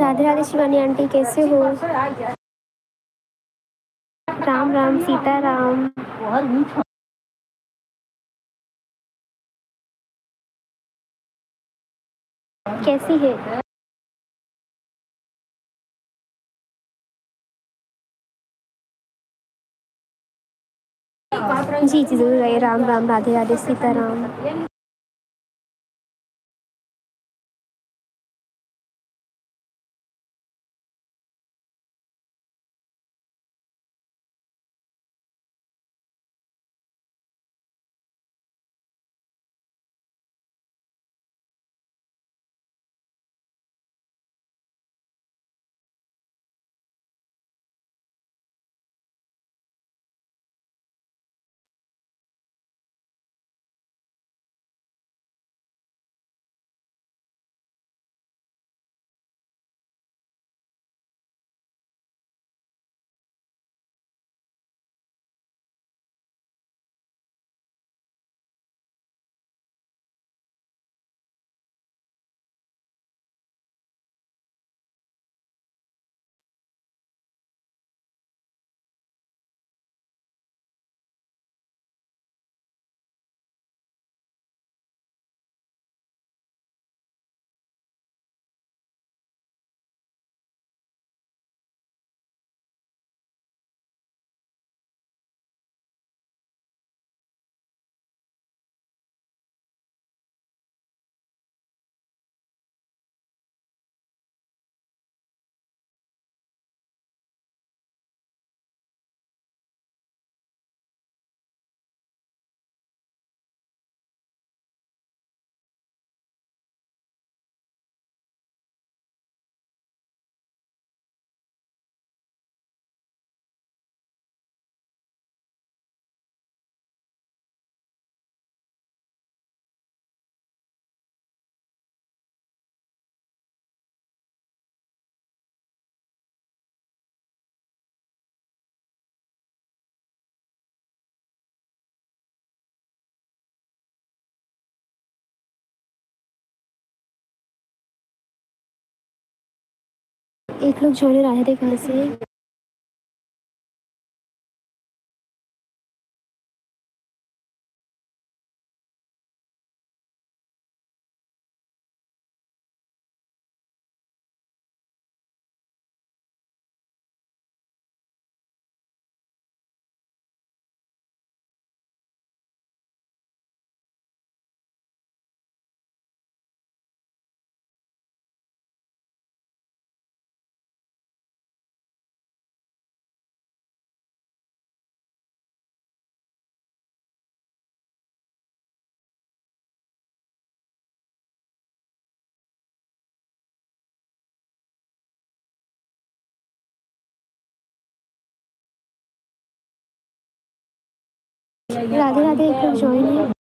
Radhe Radhe Shivani aunty, कैसे हो? राम राम सीता राम। कैसी है? जी जी जरूर आइए। राम राम, राधे राधे सीता राम। एक लोग जोड़े आए थे कहाँ से? राधे राधे, एक लोग ज्वाइन है।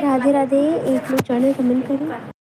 राधे राधे। एक लोग चैनल कमेंट करें।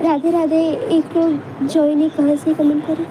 राधे राधे। एक लोग जॉइनी कहाँ से कमेंट करें?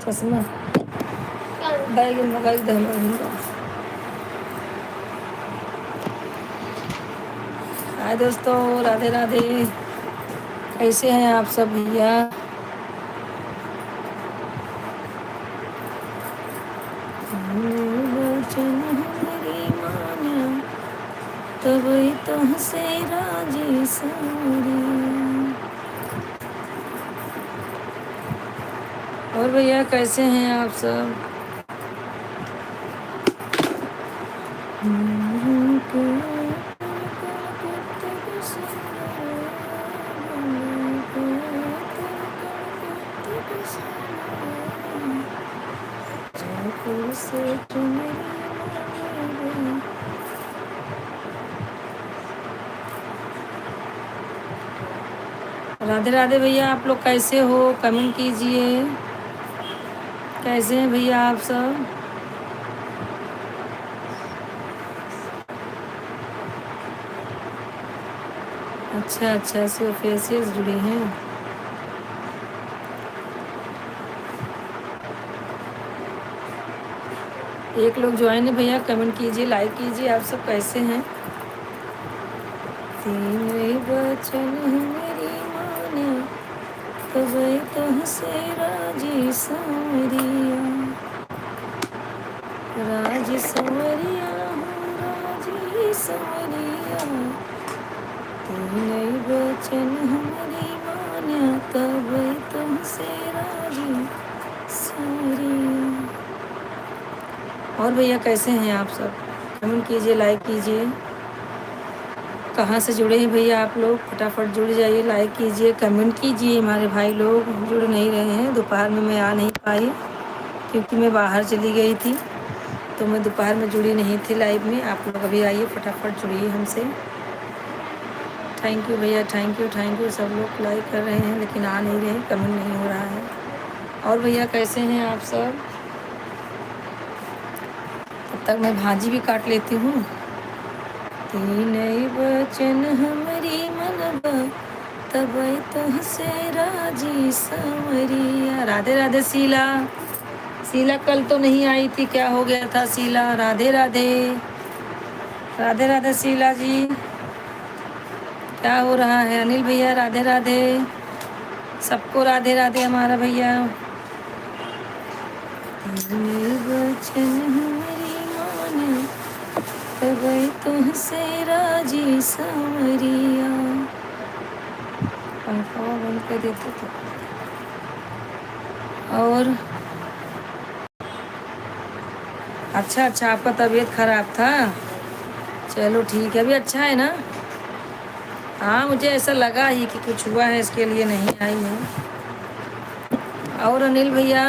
चश्मा बैग में लगा दे हम। हाय दोस्तों, राधे राधे। कैसे हैं आप सब भैया? वचन हमारी माना तब तुमसे राजी सारी। और भैया कैसे हैं आप सब? राधे राधे भैया, आप लोग कैसे हो? कमेंट कीजिए। कैसे हैं भैया आप सब? अच्छा अच्छा, सिर्फ फेसियल जुड़ी हैं। एक लोग ज्वाइन है भैया, कमेंट कीजिए, लाइक कीजिए। आप सब कैसे हैं? तीन वचन मेरी माने तब तुमसे राजी सावरिया। राजी सावरिया हूँ, राजी सावरिया। तीन वचन हमारी मान्या तब तुमसे राजी सावरिया। और भैया कैसे हैं आप सब? कमेंट कीजिए, लाइक कीजिए। कहाँ से जुड़े हैं भैया आप लोग? फटाफट जुड़ जाइए, लाइक कीजिए, कमेंट कीजिए। हमारे भाई लोग जुड़ नहीं रहे हैं। दोपहर में मैं आ नहीं पाई क्योंकि मैं बाहर चली गई थी, तो मैं दोपहर में जुड़ी नहीं थी लाइव में। आप लोग अभी आइए, फटाफट जुड़िए हमसे। थैंक यू भैया, थैंक यू थैंक यू। सब लोग लाइक कर रहे हैं लेकिन आ नहीं रहे, कमेंट नहीं हो रहा है। और भैया कैसे हैं आप सब? तब तक मैं भाजी भी काट लेती हूँ। तीन वचन हमारी मनबा तब तुमसे राजी सांवरिया। राधे राधे शीला। शीला कल तो नहीं आई थी, क्या हो गया था शीला? राधे राधे। राधे राधे शीला जी, क्या हो रहा है? अनिल भैया राधे राधे। सबको राधे राधे हमारा भैया। वचन हमारी मान तब तुमसे राजी सांवरिया। पंखा बंद कर देते तो। और अच्छा अच्छा, आपका तबीयत खराब था? चलो ठीक है, अभी अच्छा है ना? हाँ, मुझे ऐसा लगा ही कि कुछ हुआ है, इसके लिए नहीं आई हूँ। और अनिल भैया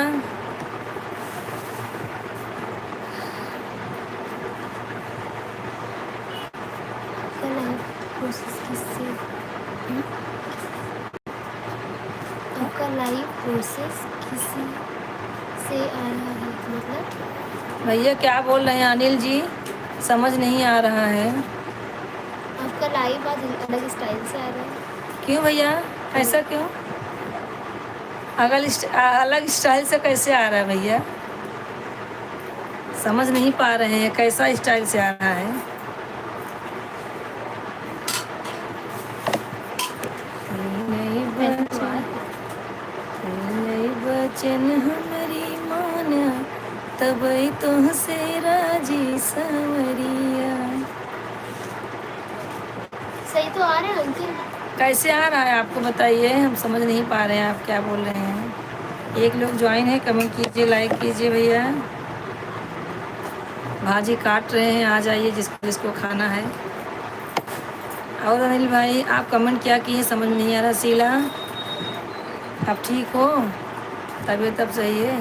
आपका लाइफ प्रोसेस किससे आपका लाइफ प्रोसेस किसी से आ रहा है? मतलब भैया क्या बोल रहे हैं अनिल जी? समझ नहीं आ रहा है। आपका लाइफ आज अलग स्टाइल से आ रहा है। क्यों भैया, ऐसा क्यों? अलग स्टाइल से कैसे आ रहा है भैया? समझ नहीं पा रहे हैं, कैसा स्टाइल से आ रहा है? नहीं वचन हमारी माना तब तुमसे राजी सांवरिया। सही तो आ रहा है अंकिल। कैसे आ रहा है आपको बताइए, हम समझ नहीं पा रहे हैं आप क्या बोल रहे हैं। एक लोग ज्वाइन है, कमेंट कीजिए, लाइक कीजिए भैया। भाजी काट रहे हैं, आ जाइए जिसको जिसको खाना है। और अनिल भाई आप कमेंट क्या किए समझ नहीं आ रहा। शीला आप ठीक हो? तबीयत अब सही है?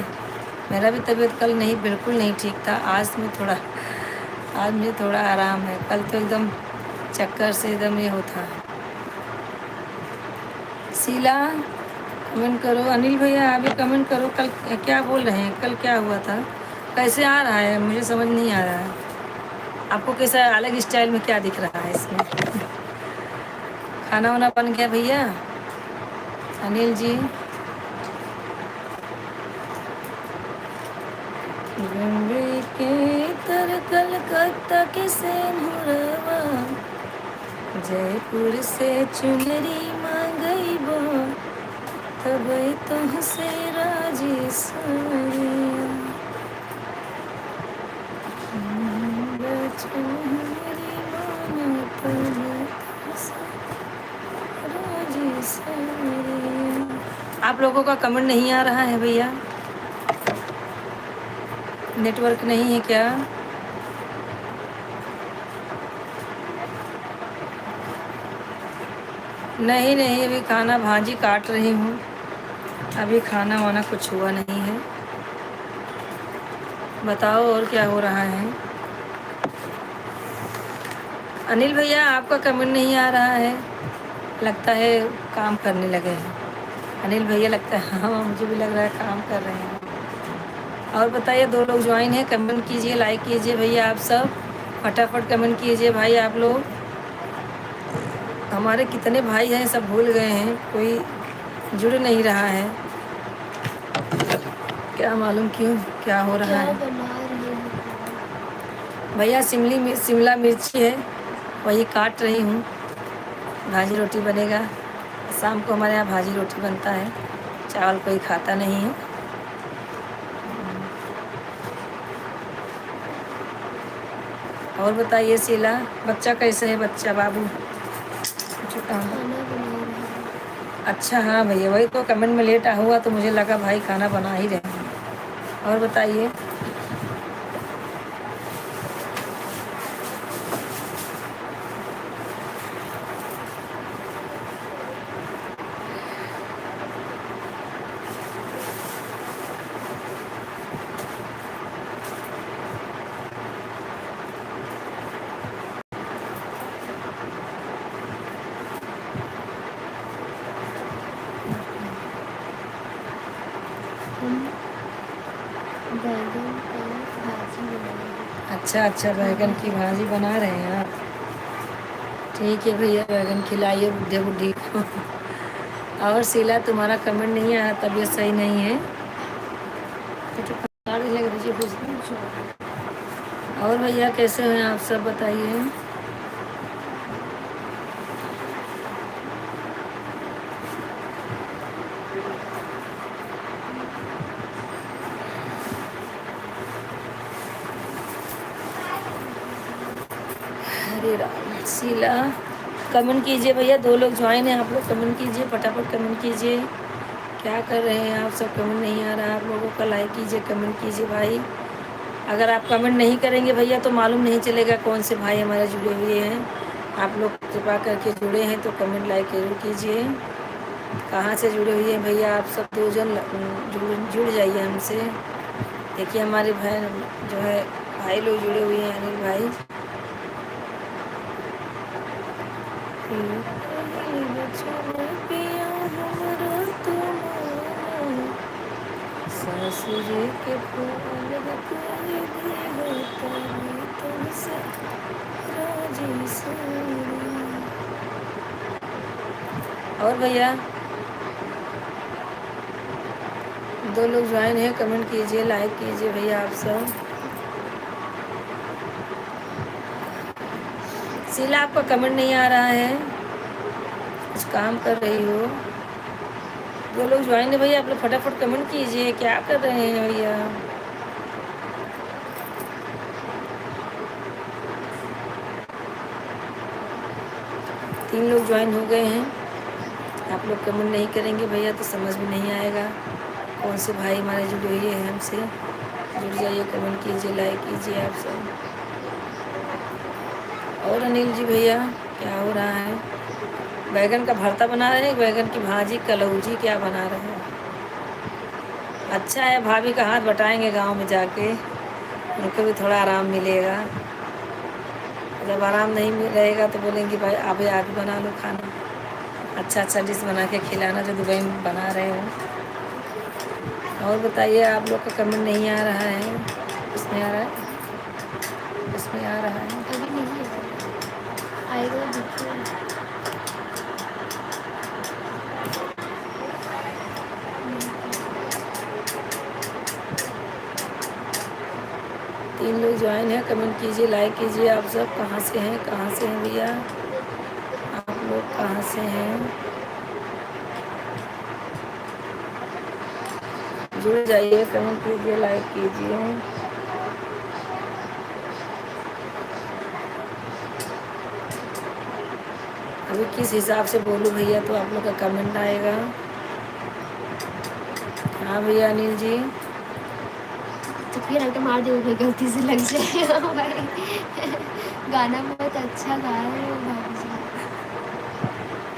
मेरा भी तबीयत कल नहीं, बिल्कुल नहीं ठीक था। आज मुझे थोड़ा आराम है। कल तो एकदम चक्कर से एकदम ये होता। शीला कमेंट करो, अनिल भैया आप भी कमेंट करो। कल क्या बोल रहे हैं, कल क्या हुआ था? कैसे आ रहा है, मुझे समझ नहीं आ रहा है। आपको कैसा अलग स्टाइल में क्या दिख रहा है इसमें? खाना वाना बन गया भैया? अनिल जी बम्बई के तर कलकत्ता के सेनुरवा, जयपुर से चुनरी मांगई बो तब तुमसे राजी सांवरिया। वचन हमारी माना तब तुमसे राजी सांवरिया। आप लोगों का कमेंट नहीं आ रहा है भैया? नेटवर्क नहीं है क्या? नहीं नहीं, अभी खाना भाजी काट रही हूँ, अभी खाना वाना कुछ हुआ नहीं है। बताओ और क्या हो रहा है? अनिल भैया आपका कमेंट नहीं आ रहा है, लगता है काम करने लगे हैं। अनिल भैया लगता है, हाँ मुझे भी लग रहा है काम कर रहे हैं। और बताइए, 2 लोग ज्वाइन हैं, कमेंट कीजिए, लाइक कीजिए भैया। आप सब फटाफट कमेंट कीजिए भाई। आप लोग हमारे कितने भाई हैं सब भूल गए हैं, कोई जुड़ नहीं रहा है, क्या मालूम क्यों, क्या हो रहा क्या है? बना रहे हो? भैया शिमला मिर्ची है, वही काट रही हूँ। भाजी रोटी बनेगा, शाम को हमारे यहाँ भाजी रोटी बनता है, चावल कोई खाता नहीं है। और बताइए शीला, बच्चा कैसे है? बच्चा बाबू खाना बना रहे हैं। अच्छा हाँ भैया, वही तो कमेंट में लेट हुआ तो मुझे लगा भाई खाना बना ही रहे हैं। और बताइए। हम बैगन का भाजी बना रहे हैं। अच्छा अच्छा, बैगन की भाजी बना रहे हैं आप? ठीक है भैया, बैगन खिलाइए बुढ़े बुढ़ी को। और शीला तुम्हारा कमेंट नहीं आया, तबीयत सही नहीं है। और भैया कैसे हैं आप सब बताइए। हरे राम। शीला कमेंट कीजिए भैया, 2 लोग ज्वाइन हैं, आप लोग कमेंट कीजिए, फटाफट कमेंट कीजिए। क्या कर रहे हैं आप सब, कमेंट नहीं आ रहा आप लोगों का, लाइक कीजिए, कमेंट कीजिए भाई। अगर आप कमेंट नहीं करेंगे भैया तो मालूम नहीं चलेगा कौन से भाई हमारे जुड़े हुए हैं। आप लोग कृपा करके जुड़े हैं तो कमेंट लाइक जरूर कीजिए। कहाँ से जुड़े हुए हैं भैया आप सब, 2 जन जुड़ जाइए हमसे। देखिए हमारे बहन जो है भाई लोग जुड़े हुए हैं, अनिल भाई। सासुरे के फूल बतलाए दिए तभी तुमसे राजी सोना। और भैया 2 लोग ज्वाइन है, कमेंट कीजिए, लाइक कीजिए भैया आप सब। शीला आपका कमेंट नहीं आ रहा है, कुछ काम कर रही हो। 2 लोग ज्वाइन है भैया, आप लोग फटाफट कमेंट कीजिए, क्या कर रहे हैं भैया। तीन लोग ज्वाइन हो गए हैं। आप लोग कमेंट नहीं करेंगे भैया तो समझ में नहीं आएगा कौन से भाई हमारे जुड़े हुए हैं हमसे। जुड़ जाइए, कमेंट कीजिए, लाइक कीजिए आप सब। और अनिल जी भैया क्या हो रहा है, बैगन का भरता बना रहे हैं, बैगन की भाजी, कलौजी, क्या बना रहे हैं। अच्छा है, भाभी का हाथ बटाएंगे गांव में जाके, उनको भी थोड़ा आराम मिलेगा। जब आराम नहीं रहेगा तो बोलेंगे भाई आप ही बना लो खाना, अच्छा अच्छा डिश बना के खिलाना जो दुबई में बना रहे हो। और बताइए, आप लोग का कमेंट नहीं आ रहा है, इसमें आ रहा है, इसमें आ रहा है, अभी नहीं आएगा। 3 लोग ज्वाइन है, कमेंट कीजिए, लाइक कीजिए आप सब। कहाँ से हैं, कहाँ से हैं भैया आप लोग, कहाँ से हैं, जुड़ जाइए, कमेंट कीजिए, लाइक कीजिए। अभी किस हिसाब से बोलूँ भैया तो आप लोग का कमेंट आएगा। हाँ भैया अनिल जी, तो फिर आके मार दे, गलती से लग जाएगा भाई। गाना बहुत अच्छा गा रहे हो भाभी जी।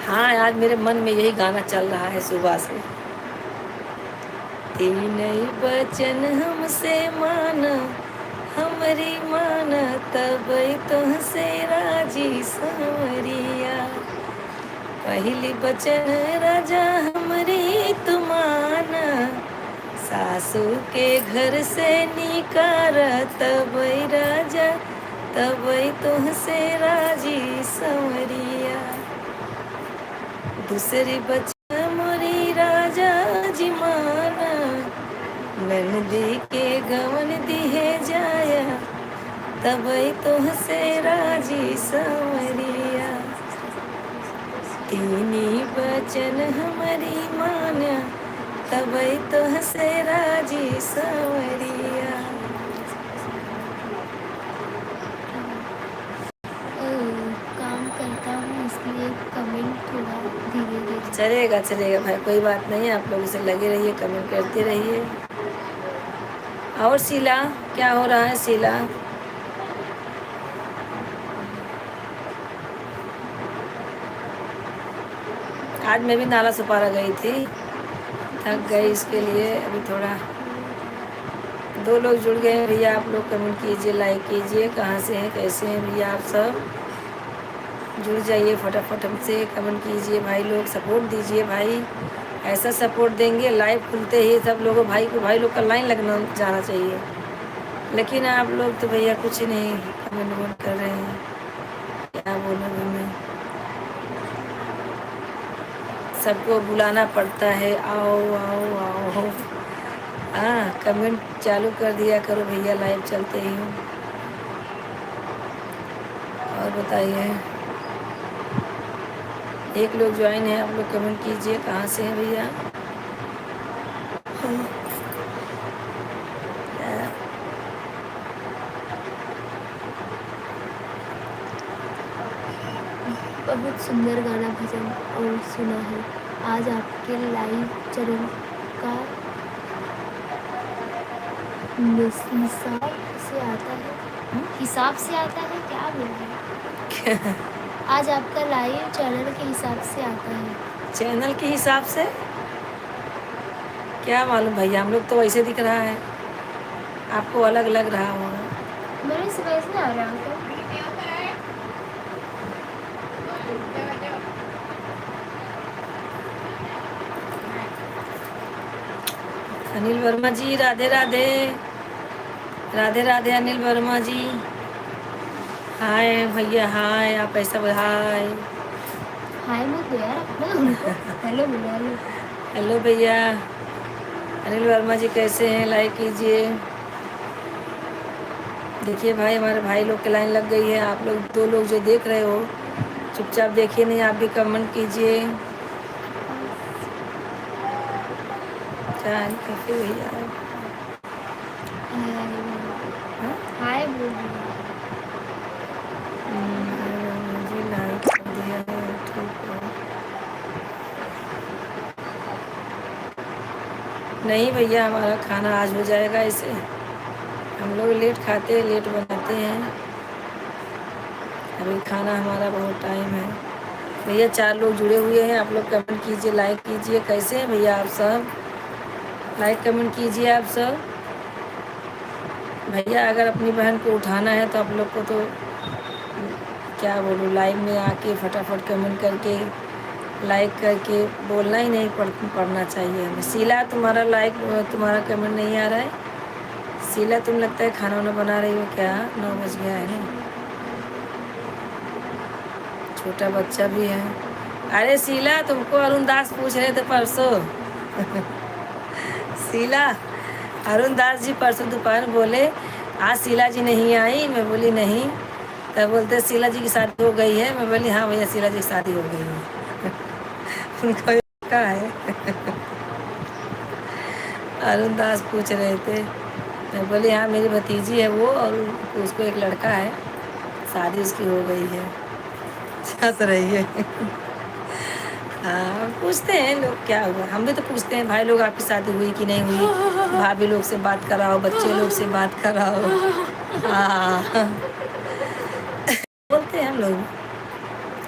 हाँ आज मेरे मन में यही गाना चल रहा है सुबह से। तीन बचन हमसे माना, हमारी माना तब तुमसे राजी सांवरिया। पहली बचन राजा हमारी तुमाना, सासू के घर से निकारा तब राजा, तब तुमसे राजी सांवरिया। दूसरी बचन मोरी राजा जी माना, नंदी के गवन दिहे जाया तब तुमसे राजी सांवरिया। तीनी बचन हमारी माना तब तुमसे राजी सांवरिया। काम करता हूँ इसलिए कमेंट थोड़ा धीरे धीरे। चलेगा चलेगा भाई, कोई बात नहीं, आप लोग इसे लगे रहिए, कमेंट करते रहिए। और शीला क्या हो रहा है शीला, आज मैं भी नाला सुपारा गई थी, थक गई, इसके लिए अभी थोड़ा। 2 लोग जुड़ गए हैं भैया, आप लोग कमेंट कीजिए, लाइक कीजिए। कहाँ से हैं, कैसे हैं भैया आप सब, जुड़ जाइए फटाफट हमसे, कमेंट कीजिए भाई लोग, सपोर्ट दीजिए भाई। ऐसा सपोर्ट देंगे लाइव खुलते ही सब लोगों भाई लोग का लाइन लगना जाना चाहिए। लेकिन आप लोग तो भैया कुछ ही नहीं कमेंट वमेंट कर रहे हैं, क्या बोलूँ मैं। सबको बुलाना पड़ता है, आओ आओ आओ। हाँ, कमेंट चालू कर दिया करो भैया, लाइव चलते ही हूँ। और बताइए, एक लोग ज्वाइन है, आप लोग कमेंट कीजिए कहाँ से हैं भैया। बहुत सुंदर गाना भजन और सुना है। आज आपके लाइव चैनल का हिसाब से आता है, हिसाब से आता है, क्या बोल रहे हैं? आज आपका लाइव चैनल के हिसाब से आता है। चैनल के हिसाब से क्या मालूम भैया, हम लोग तो वैसे दिख रहा है, आपको अलग लग रहा होगा। मेरे से वैसे आ रहा है। अनिल वर्मा जी, राधे राधे। राधे राधे अनिल वर्मा जी। हाय भैया, हाय। आप ऐसा हाय। हाय मत दो यार अपना उनको। हेलो बोलो, हेलो। हेलो भैया अनिल वर्मा जी, कैसे हैं? लाइक कीजिए। देखिए भाई, हमारे भाई लोग की लाइन लग गई है। आप लोग दो लोग जो देख रहे हो, चुपचाप देखिए नहीं, आप भी कमेंट कीजिए। चाय काफी भैया। हाय बोल रही हूँ। जी लाइक कर दिया है, ठीक है। नहीं भैया, हमारा खाना आज हो जाएगा। इसे हम लोग लेट खाते हैं, लेट बनाते हैं। अभी खाना हमारा बहुत टाइम है। भैया 4 लोग जुड़े हुए हैं, आप लोग कमेंट कीजिए, लाइक कीजिए। कैसे हैं भैया आप सब? लाइक कमेंट कीजिए आप सब। भैया अगर अपनी बहन को उठाना है तो आप लोग को तो क्या बोलूँ, लाइव में आके फटाफट कमेंट करके, लाइक करके बोलना ही नहीं पड़ना चाहिए हमें। शीला, तुम्हारा लाइक, तुम्हारा कमेंट नहीं आ रहा है। शीला, तुम लगता है खाना वाना बना रही हो क्या? 9 बज गया है ना, छोटा बच्चा भी है। अरे शीला, तुमको अरुण दास पूछ रहे थे परसों। शीला, अरुण दास जी परसों दोपहर बोले आज शीला जी नहीं आई। मैं बोली नहीं, तब बोलते शीला जी की शादी हो गई है। मैं बोली हाँ भैया, शीला जी की शादी हो गई है। उनका लड़का है। अरुण दास पूछ रहे थे। मैं बोली हाँ, मेरी भतीजी है वो, और उसको एक लड़का है, शादी उसकी हो गई है। हंस रही है। हाँ, पूछते हैं लोग क्या हुआ, हम भी तो पूछते हैं भाई लोग, आपकी शादी हुई कि नहीं हुई, भाभी लोग से बात कराओ, बच्चे लोग से बात कराओ। हाँ, बोलते हैं हम लोग।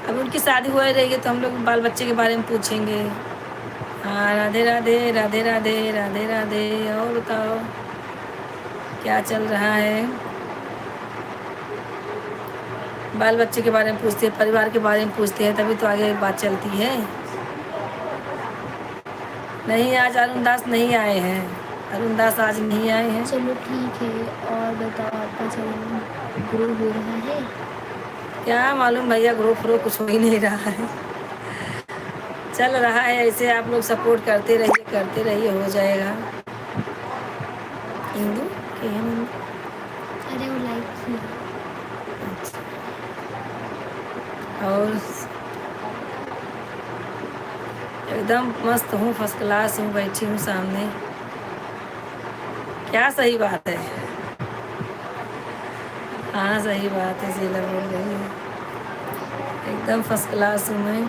अब उनकी शादी हुआ रहेगी तो हम लोग बाल बच्चे के बारे में पूछेंगे। हाँ, राधे राधे, राधे राधे, राधे राधे। और बताओ क्या चल रहा है? बाल बच्चे के बारे में पूछते हैं, परिवार के बारे में पूछते हैं, तभी तो आगे बात चलती है। नहीं, आज अरुण दास नहीं आए हैं। अरुण दास आज नहीं आए हैं। चलो ठीक है, और बताओ आपका चैनल ग्रो हो रहा है? क्या मालूम भैया, ग्रो फ्रो कुछ हो ही नहीं रहा है। चल रहा है ऐसे, आप लोग सपोर्ट करते रहिए, करते रहिए, हो जाएगा। हिंदू के हैं हिंदू। अरे वो लाइक किया। और एकदम मस्त हूँ, फर्स्ट क्लास हूँ, बैठी हूँ सामने। क्या सही बात है? हाँ सही बात है, शीला बोल रही है, एकदम फर्स्ट क्लास हूँ मैं।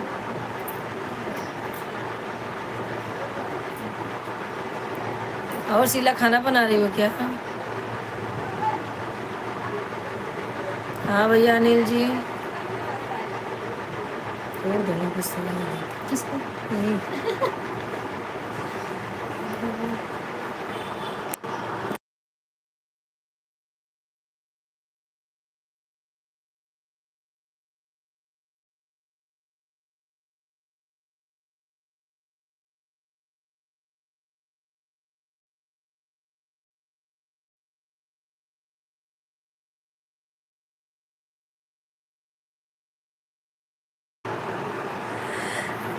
और शीला, खाना बना रही हो क्या? हाँ भैया अनिल जी। छोड़ दो ना, कुछ समझ नहीं आता। किसको?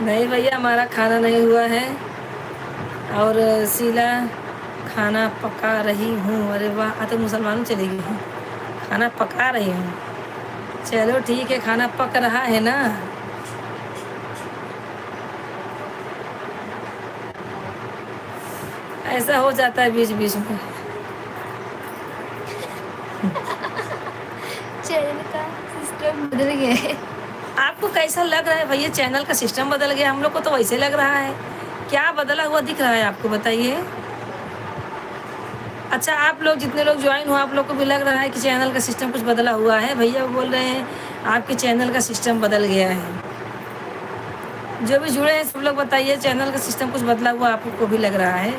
नहीं भैया, हमारा खाना नहीं हुआ है। और शीला, खाना पका रही हूँ। अरे वाह, आज तो मुसलमानों चली गई हूँ। खाना पका रही हूँ। चलो ठीक है, खाना पक रहा है ना। ऐसा हो जाता है बीच बीच में। चैनल का सिस्टम बदल गया है। आपको कैसा लग रहा है भैया? चैनल का सिस्टम बदल गया? हम लोग को तो वैसे लग रहा है। क्या बदला हुआ दिख रहा है आपको, बताइए। अच्छा, आप लोग जितने लोग ज्वाइन हो, आप लोग को भी लग रहा है कि चैनल का सिस्टम कुछ बदला हुआ है? भैया बोल रहे हैं आपके चैनल का सिस्टम बदल गया है। जो भी जुड़े हैं सब लोग बताइए, चैनल का सिस्टम कुछ बदला हुआ आपको भी लग रहा है?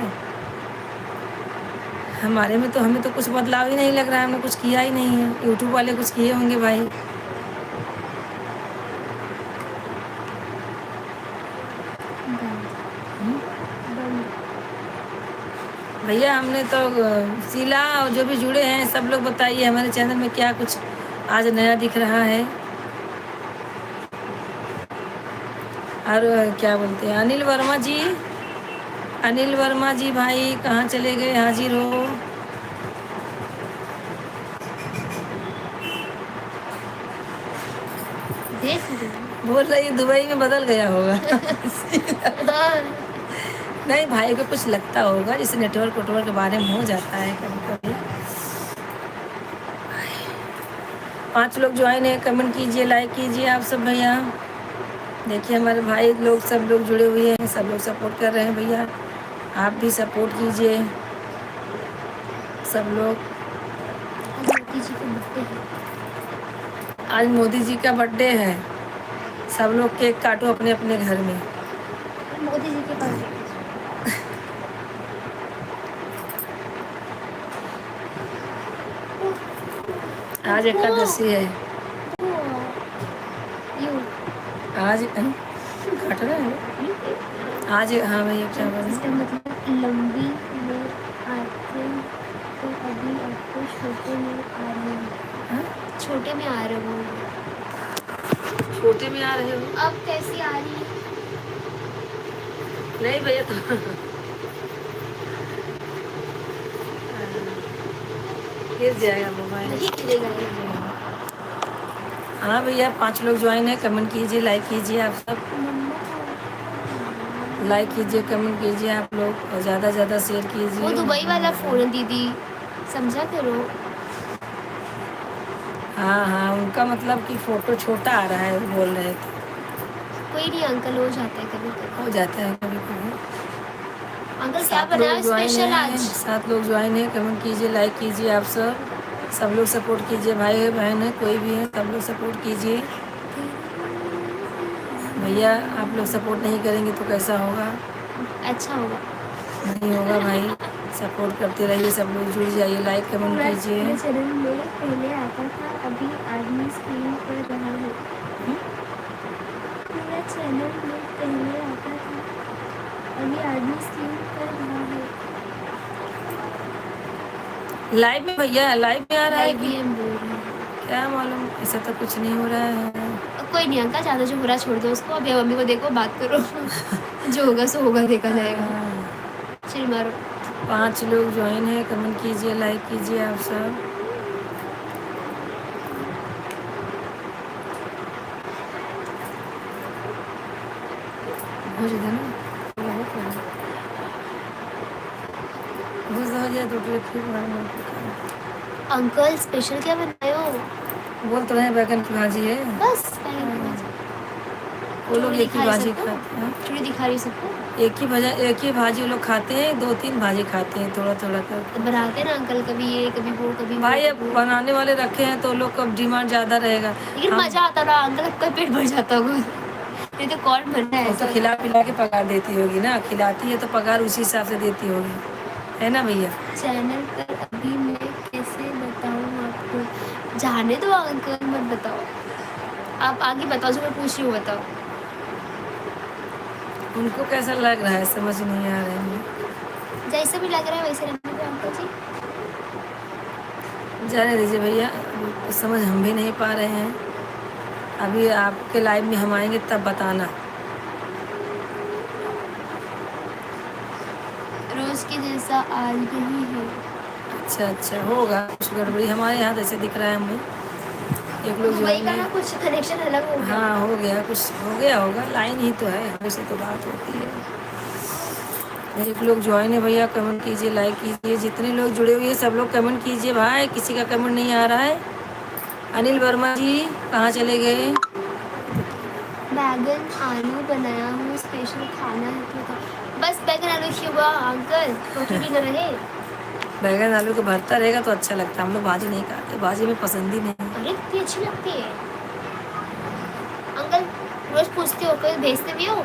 हमारे में तो, हमें तो कुछ बदलाव ही नहीं लग रहा है। हमने कुछ किया ही नहीं है। यूट्यूब वाले कुछ किए होंगे भाई। भैया हमने तो शीला और जो भी जुड़े हैं सब लोग बताइए हमारे चैनल में क्या कुछ आज नया दिख रहा है। और क्या बोलते हैं, अनिल वर्मा जी, अनिल वर्मा जी भाई कहाँ चले गए? हाजिर हो। देख बोल रही दुबई में बदल गया होगा। हाँ। नहीं भाई को कुछ लगता होगा, जैसे नेटवर्क वेटवर्क के बारे में हो जाता है कभी कभी। 5 लोग ज्वाइन है, कमेंट कीजिए, लाइक कीजिए आप सब भैया। देखिए हमारे भाई लोग सब लोग जुड़े हुए हैं, सब लोग सपोर्ट कर रहे हैं भैया। आप भी सपोर्ट कीजिए सब लोग। मोदी जी का बर्थडे है। आज मोदी जी का बर्थडे है। सब लोग केक काटो अपने अपने घर में। मोदी जी के पास आज एकादशी है। आज काट रहे हैं आज। हाँ भैया क्या बोल इसका मतलब लंबी में आते तो अभी आपको छोटे में आ रहे हो। छोटे में आ रहे हो। छोटे में आ रहे हो? अब कैसी आ रही है? नहीं भैया तो गिर जाएगा मोबाइल। नहीं गिरेगा ये। हाँ भैया 5 लोग ज्वाइन है, कमेंट कीजिए, लाइक कीजिए आप सब। लाइक कीजिए, कमेंट कीजिए आप लोग, और ज़्यादा से ज़्यादा शेयर कीजिए। वो दुबई वाला फोन है दीदी, समझा करो। हाँ हाँ, उनका मतलब कि फ़ोटो छोटा आ रहा है, बोल रहे थे। कोई नहीं अंकल, हो जाता है कभी कभी। हो जाता है कभी कभी। अंकल क्या बनाया स्पेशल आज? 7 लोग ज्वाइन है, कमेंट कीजिए, लाइक कीजिए आप सब। सब लोग सपोर्ट कीजिए, भाई है बहन है कोई भी है, सब लोग सपोर्ट कीजिए भैया। आप लोग सपोर्ट नहीं करेंगे तो कैसा होगा? अच्छा होगा। नहीं होगा भाई। सपोर्ट करते रहिए, सब लोग जुड़ जाइए, लाइक कमेंट कीजिए। चैनल में पहले आता था, अभी आदमी स्क्रीन पर रहा है। मेरा चैनल में पहले आता था, अभी आदमी स्क्रीन पर रहा है। लाइव में भैया, लाइव में आ रहा है कि बोल रही हूँ। क्या मालूम, ऐसा तो कुछ नहीं हो रहा है। कोई नहीं अंकल, ज़्यादा जो बुरा छोड़ दो उसको। अभी मम्मी को देखो, बात करो। जो होगा सो होगा, देखा जाएगा। चिल मारो। 5 लोग ज्वाइन है, कमेंट कीजिए, लाइक कीजिए आप सब। हो जाता ना, हो जाए तो फिर अंकल स्पेशल क्या बनाए हो? बोल तो रहे बैगन की भाजी है बस बैगन की भाजी। वो लोग एक ही भाजी खाते हैं। चूड़ी दिखा रही सबको। एक ही भाजी वो लोग खाते हैं, 2-3 भाजी खाते हैं थोड़ा थोड़ा कर। तो बनाते ना अंकल, कभी ये कभी वो कभी भाई वो, अब बनाने वाले रखे हैं तो लोग का डिमांड ज़्यादा रहेगा। लेकिन मजा आता ना अंकल, आपका पेट भर जाता होगा। नहीं तो कौन बनना है? वो तो खिला पिला के पगार देती होगी ना, खिलाती है तो पगार उसी हिसाब से देती होगी, है ना भैया? चैनल पर अभी मैं कैसे बताऊँ आपको? जाने दो अंकल, मत बताओ। आप आगे बताओ, जो मैं पूछ रही हूँ बताओ। उनको कैसा लग रहा है समझ नहीं आ रहा है। जैसे भी लग रहा है वैसे रहने दो अंकल जी। जाने दीजिए भैया, समझ हम भी नहीं पा रहे हैं। अभी आपके लाइव में हम आएंगे तब बताना। उसके जैसा आज नहीं है। अच्छा अच्छा, होगा कुछ गड़बड़ी, हमारे यहाँ जैसे दिख रहा है हमें। एक लोग दुबई ज्वाइन का है। ना कुछ कनेक्शन अलग हो गया। हाँ हो गया, कुछ हो गया होगा, लाइन ही तो है, वैसे तो बात होती है। एक लोग ज्वाइन है भैया, कमेंट कीजिए, लाइक कीजिए, जितने लोग जुड़े हुए हैं सब लोग कमेंट कीजिए भाई, किसी का कमेंट नहीं आ रहा है। अनिल वर्मा जी कहाँ चले गए? बैगन आलू बनाया हूँ, स्पेशल खाना है तो बस बैगन आलू क्यों हुआ अंकल, रोटी भी न रहे। बैगन आलू का भरता रहेगा तो अच्छा लगता है, हम लोग भाजी नहीं खाते, भाजी में पसंद ही नहीं। अरे इतनी अच्छी लगती है अंकल, रोज पूछते हो, कभी भेजते भी हो?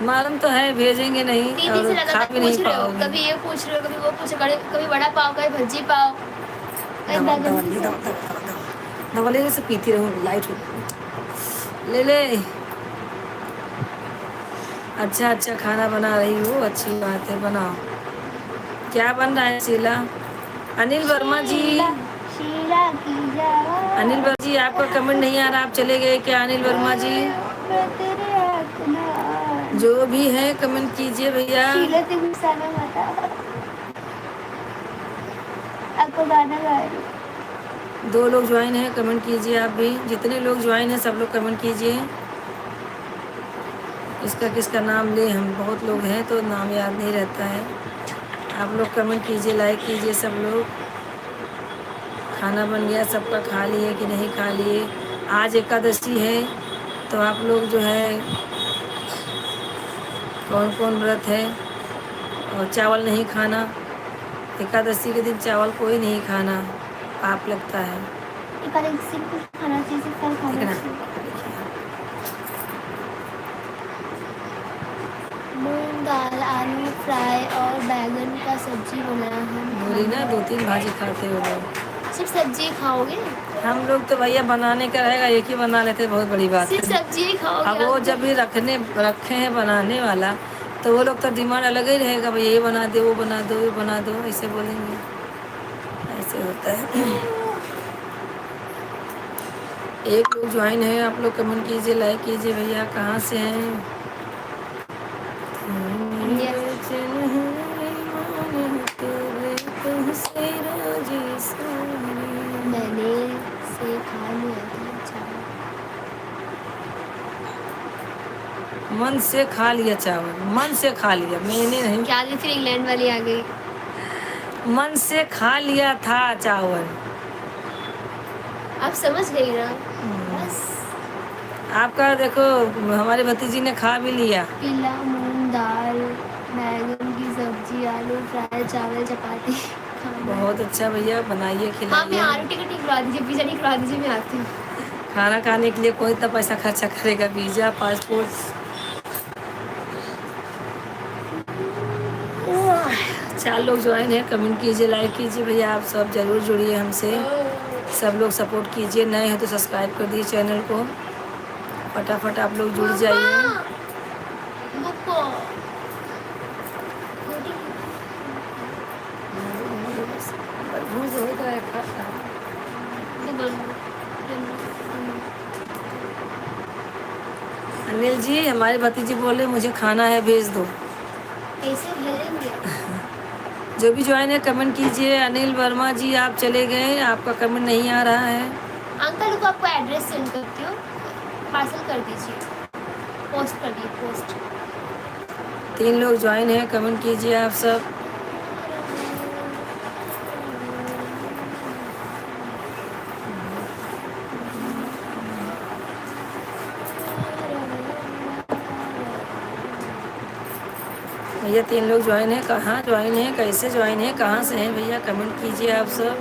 मालूम तो है, भेजेंगे नहीं 3 दिन और से खा लगातार भी नहीं पूछ रहे हो, पाओगे। कभी ये पूछ रहे हो, कभी वो पूछ रहे हो, कभी वड़ा पाव, कभी भज्जी पाव, कभी दवा बैगन दवा की ले, दवा सब्जी। दवा दवा दवा दवा ले, से पीती रहूँ, लाइट हो ले ले। अच्छा अच्छा खाना बना रही हो, अच्छी बात है, बनाओ। क्या बन रहा है शीला? अनिल वर्मा जी, शीला शीला की अनिल वर्मा जी आपका कमेंट नहीं आ रहा, आप चले गए क्या अनिल वर्मा जी? जो भी है कमेंट कीजिए भैया। शीला से गुस्सा ना मत आओ, आपको गाना गा रही हूँ। 2 लोग ज्वाइन है, कमेंट कीजिए आप भी, जितने लोग ज्वाइन है सब लोग कमेंट कीजिए। किसका किसका नाम ले, हम बहुत लोग हैं तो नाम याद नहीं रहता है। आप लोग कमेंट कीजिए, लाइक कीजिए सब लोग। खाना बन गया सबका, खा लिए कि नहीं खा लिए? आज एकादशी है तो आप लोग जो है कौन कौन व्रत है और चावल नहीं खाना? एकादशी के दिन चावल कोई नहीं खाना, पाप लगता है। एकादशी को कुछ खाना चाहिए, सिर्फ फल ठीक खाना है ना? चाहिए। मूंग दाल आलू फ्राई और बैगन का सब्जी बनाया बोली ना हम। 2-3 भाजी खाते हो लोग। सिर्फ सब्जी खाओगे? हम लोग तो भैया बनाने का रहेगा, एक ही बना लेते, बहुत बड़ी बात सिर्फ है। सब्जी ही खाओगे अब वो जब अंकल? भी रखे हैं बनाने वाला, तो वो लोग तो डिमांड अलग ही रहेगा, भैया ये बना दो, वो बना दो, ये बना दो, ऐसे बोलेंगे, ऐसे होता है। एक लोग ज्वाइन है, आप लोग कमेंट कीजिए, लाइक कीजिए भैया, कहाँ से हैं? इंडिया। मैंने से खा लिया था चावल। मन से खा लिया चावल, मन से खा लिया, मैंने नहीं, क्या जी, फिर इंग्लैंड वाली आ गई। मन से खा लिया था चावल। आप समझ गई ना? बस आपका देखो, हमारे भतीजी ने खा भी लिया। पीला मूंग दाल बैगन की सब्जी आलू फ्राई चावल चपाती खाना। बहुत अच्छा भैया, बनाइए हाँ मैं आ खिलाइए। रही हूँ, टिकट निकलवा दीजिए, वीजा निकलवा दीजिए, मैं आती हूँ। खाना खाने के लिए कोई इतना पैसा खर्चा करेगा? Visa passport. 4 लोग ज्वाइन है, कमेंट कीजिए, लाइक कीजिए भैया, आप सब जरूर जुड़िए हमसे, सब लोग सपोर्ट कीजिए, नए हैं तो सब्सक्राइब कर दीजिए चैनल को, फटाफट आप लोग जुड़ जाइए। बुको अनिल जी, हमारे भतीजी बोले मुझे खाना है, भेज दो। कैसे भेजेंगे? जो भी ज्वाइन है कमेंट कीजिए। अनिल वर्मा जी आप चले गए, आपका कमेंट नहीं आ रहा है। अंकल को आपको एड्रेस सेंड करती हूँ, पार्सल कर दीजिए, पोस्ट कर दिए, पोस्ट। 3 लोग ज्वाइन है, कमेंट कीजिए आप सब। भैया 3 लोग ज्वाइन है, कहाँ ज्वाइन है, कैसे ज्वाइन है, कहाँ से हैं भैया, कमेंट कीजिए आप सब।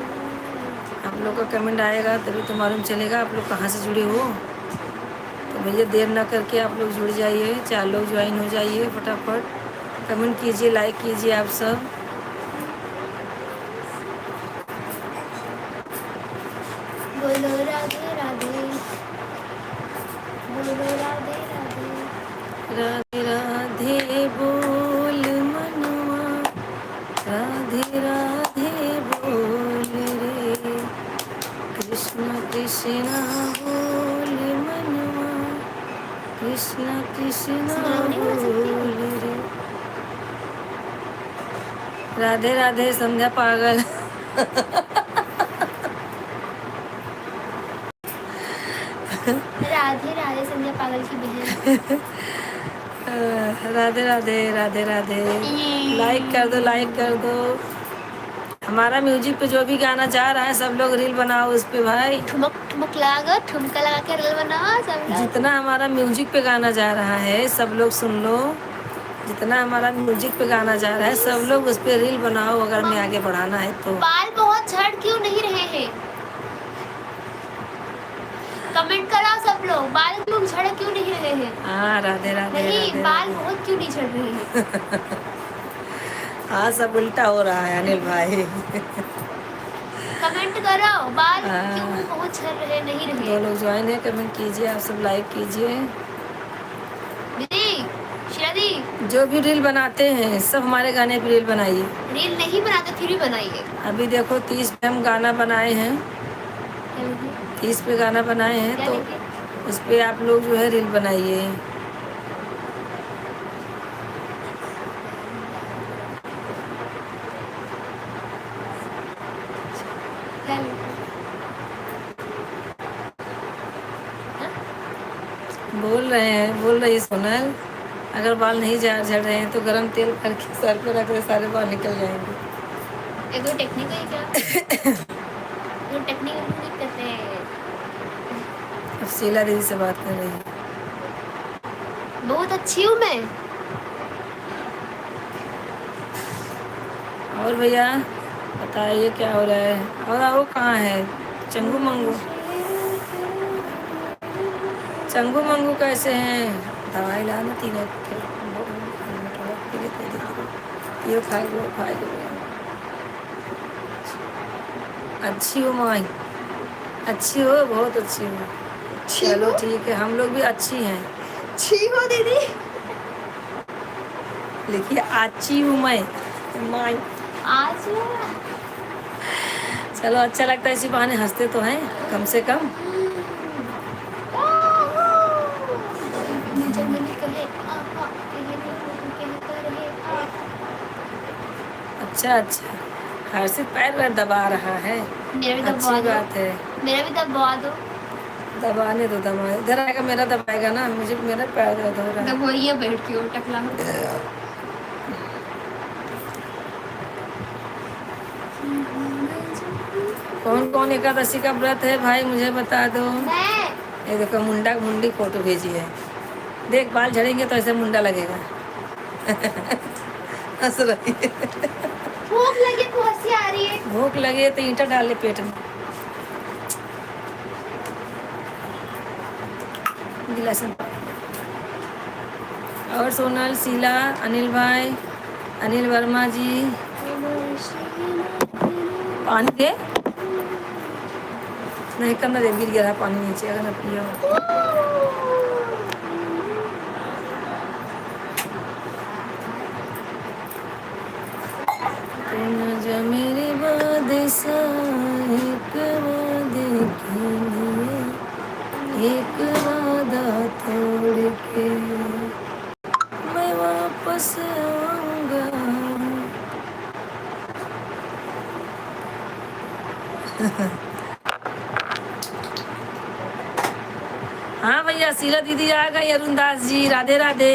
आप लोग का कमेंट आएगा तभी तो मालूम चलेगा आप लोग कहाँ से जुड़े हो। तो भैया देर ना करके आप लोग जुड़ जाइए, 4 लोग ज्वाइन हो जाइए फटाफट, कमेंट कीजिए, लाइक कीजिए आप सब। बोलो राधे राधे, बोलो राधे राधे। राधे राधे बोल मनवा, राधे राधे बोल रे, कृष्ण कृष्ण बोल मनवा, कृष्ण कृष्ण इसमें नहीं बोल सकती? बोल रे। राधे राधे संध्या पागल। राधे राधे संध्या पागल की बहन। राधे राधे राधे राधे। लाइक कर दो, लाइक कर दो। हमारा म्यूजिक पे जो भी गाना जा रहा है सब लोग रील बनाओ उस पे भाई। ठुमक ठुमक लगा, ठुमका लगा के रील बनाओ सब लोग। जितना हमारा म्यूजिक पे गाना जा रहा है सब लोग सुन लो। जितना हमारा म्यूजिक पे गाना जा रहा है सब लोग उस पे रील बनाओ अगर मैं आगे बढ़ाना है तो। बाल बहुत झड़ क्यों नहीं रहे हैं? कमेंट कराओ सब लोग, बाल क्यों झड़ क्यों नहीं रहे हैं? हाँ राधे राधे। नहीं राधे बाल राधे। बहुत क्यों नहीं झड़ रहे हैं? हाँ सब उल्टा हो रहा है अनिल भाई। कमेंट करो, बाल क्यों बहुत झड़ रहे नहीं रहे? दो लोग ज्वाइन है, कमेंट कीजिए, आप सब लाइक कीजिए। दीदी शादी जो भी रील बनाते हैं सब हमारे गाने पे रील बनाइए। रील नहीं बनाते फिर भी बनाइए। अभी देखो 30 पे हम गाना बनाए हैं, 30 पे गाना बनाए हैं तो उस पे आप लोग जो है रील बनाइए। बोल रही सोनल, अगर बाल नहीं झड़ रहे हैं तो गरम तेल करके सर पे रख दे, सारे बाल निकल जाएंगे। एक टेक्निक है क्या? वो टेक्निक करते हैं। अब शीला दीदी से बात कर रही है। बहुत अच्छी हूँ मैं। और भैया बताइए क्या हो रहा है? और वो कहाँ है चंगू मंगू? चंगू मंगू कैसे हैं? दवाई लाना तीनों ये खाएगा। अच्छी हो माई, अच्छी हो, बहुत अच्छी हो। चलो ठीक है, हम लोग भी अच्छी हैं। अच्छी हो दीदी। लिखिए अच्छी हूँ मैं माई। आज चलो अच्छा लगता है, इसी बहाने हंसते तो हैं कम से कम। अच्छा हर्षित पैर वैर दबा रहा है, अच्छी बात है। मेरा भी दबा दो। दबाने दो, दबाने इधर आएगा मेरा दबाएगा ना, मुझे मेरा पैर दर्द हो रहा है। दबाइए बैठ के टकला। कौन कौन एकादशी का व्रत है भाई मुझे बता दो। ये देखो मुंडी फोटो भेजी है, देख बाल झड़ेंगे तो ऐसे मुंडा लगेगा। हंस रही है। भूख लगी तो हंसी आ रही है। भूख लगे तो ईंटा डाल ले पेट में। गिलास में। और सोनल, शीला, अनिल भाई, अनिल वर्मा जी, पानी दे। नहीं करना दे, गिर गया पानी नीचे, अगर ना पियो। जा मेरे बाद एक वादे के लिए, एक वादा तोड़ के मैं वापस आऊंगा। हाँ भैया शीला दीदी आ गई। अरुण दास जी राधे राधे।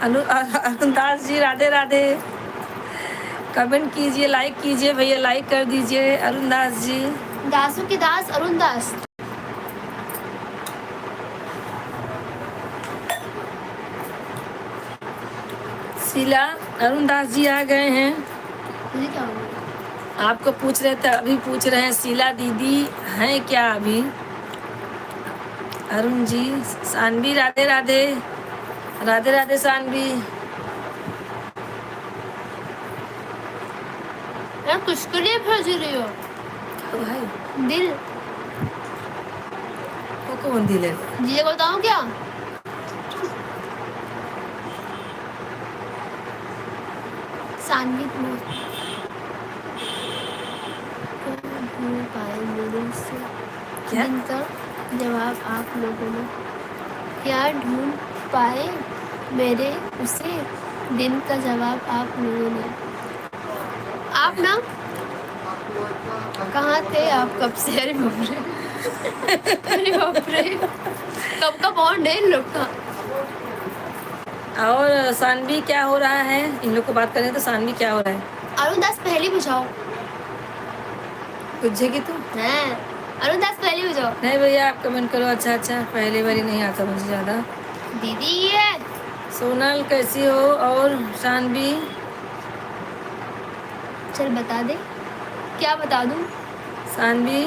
अरुण दास जी राधे राधे। कमेंट कीजिए, लाइक कीजिए भैया, लाइक कर दीजिए। अरुण दास जी, दासों के दास अरुण दास। शीला, अरुण दास जी आ गए हैं। मुझे क्या हुआ? आपको पूछ रहे थे, अभी पूछ रहे हैं शीला दीदी हैं क्या अभी? अरुण जी, सानवी राधे राधे। राधे राधे सानवी। यार किसके लिए भेज रही हो? क्या भाई? दिल। वो कौन दिल है? जी बताऊं क्या? सानवी पाए मेरे से जिनका जवाब आप लोगों ने क्या ढूंढ पाए मेरे उसे दिन का जवाब आप लोगों ने। आप ना कहाँ थे आप कब से? अरे बाप रे, अरे बाप रे, कब का बॉन्ड है इन लोग का? और सानवी क्या हो रहा है? इन लोग को बात करें तो सानवी क्या हो रहा है? अरुण दास पहले बुझाओ। पूछेगी तू? हैं, अरुण दास पहले बुझाओ। नहीं भैया आप कमेंट करो। अच्छा अच्छा, पहली बारी नहीं आता मुझे ज़्यादा। दीदी ये सोनल कैसी हो? और सानवी? चल बता दे, क्या बता दूं? सानवी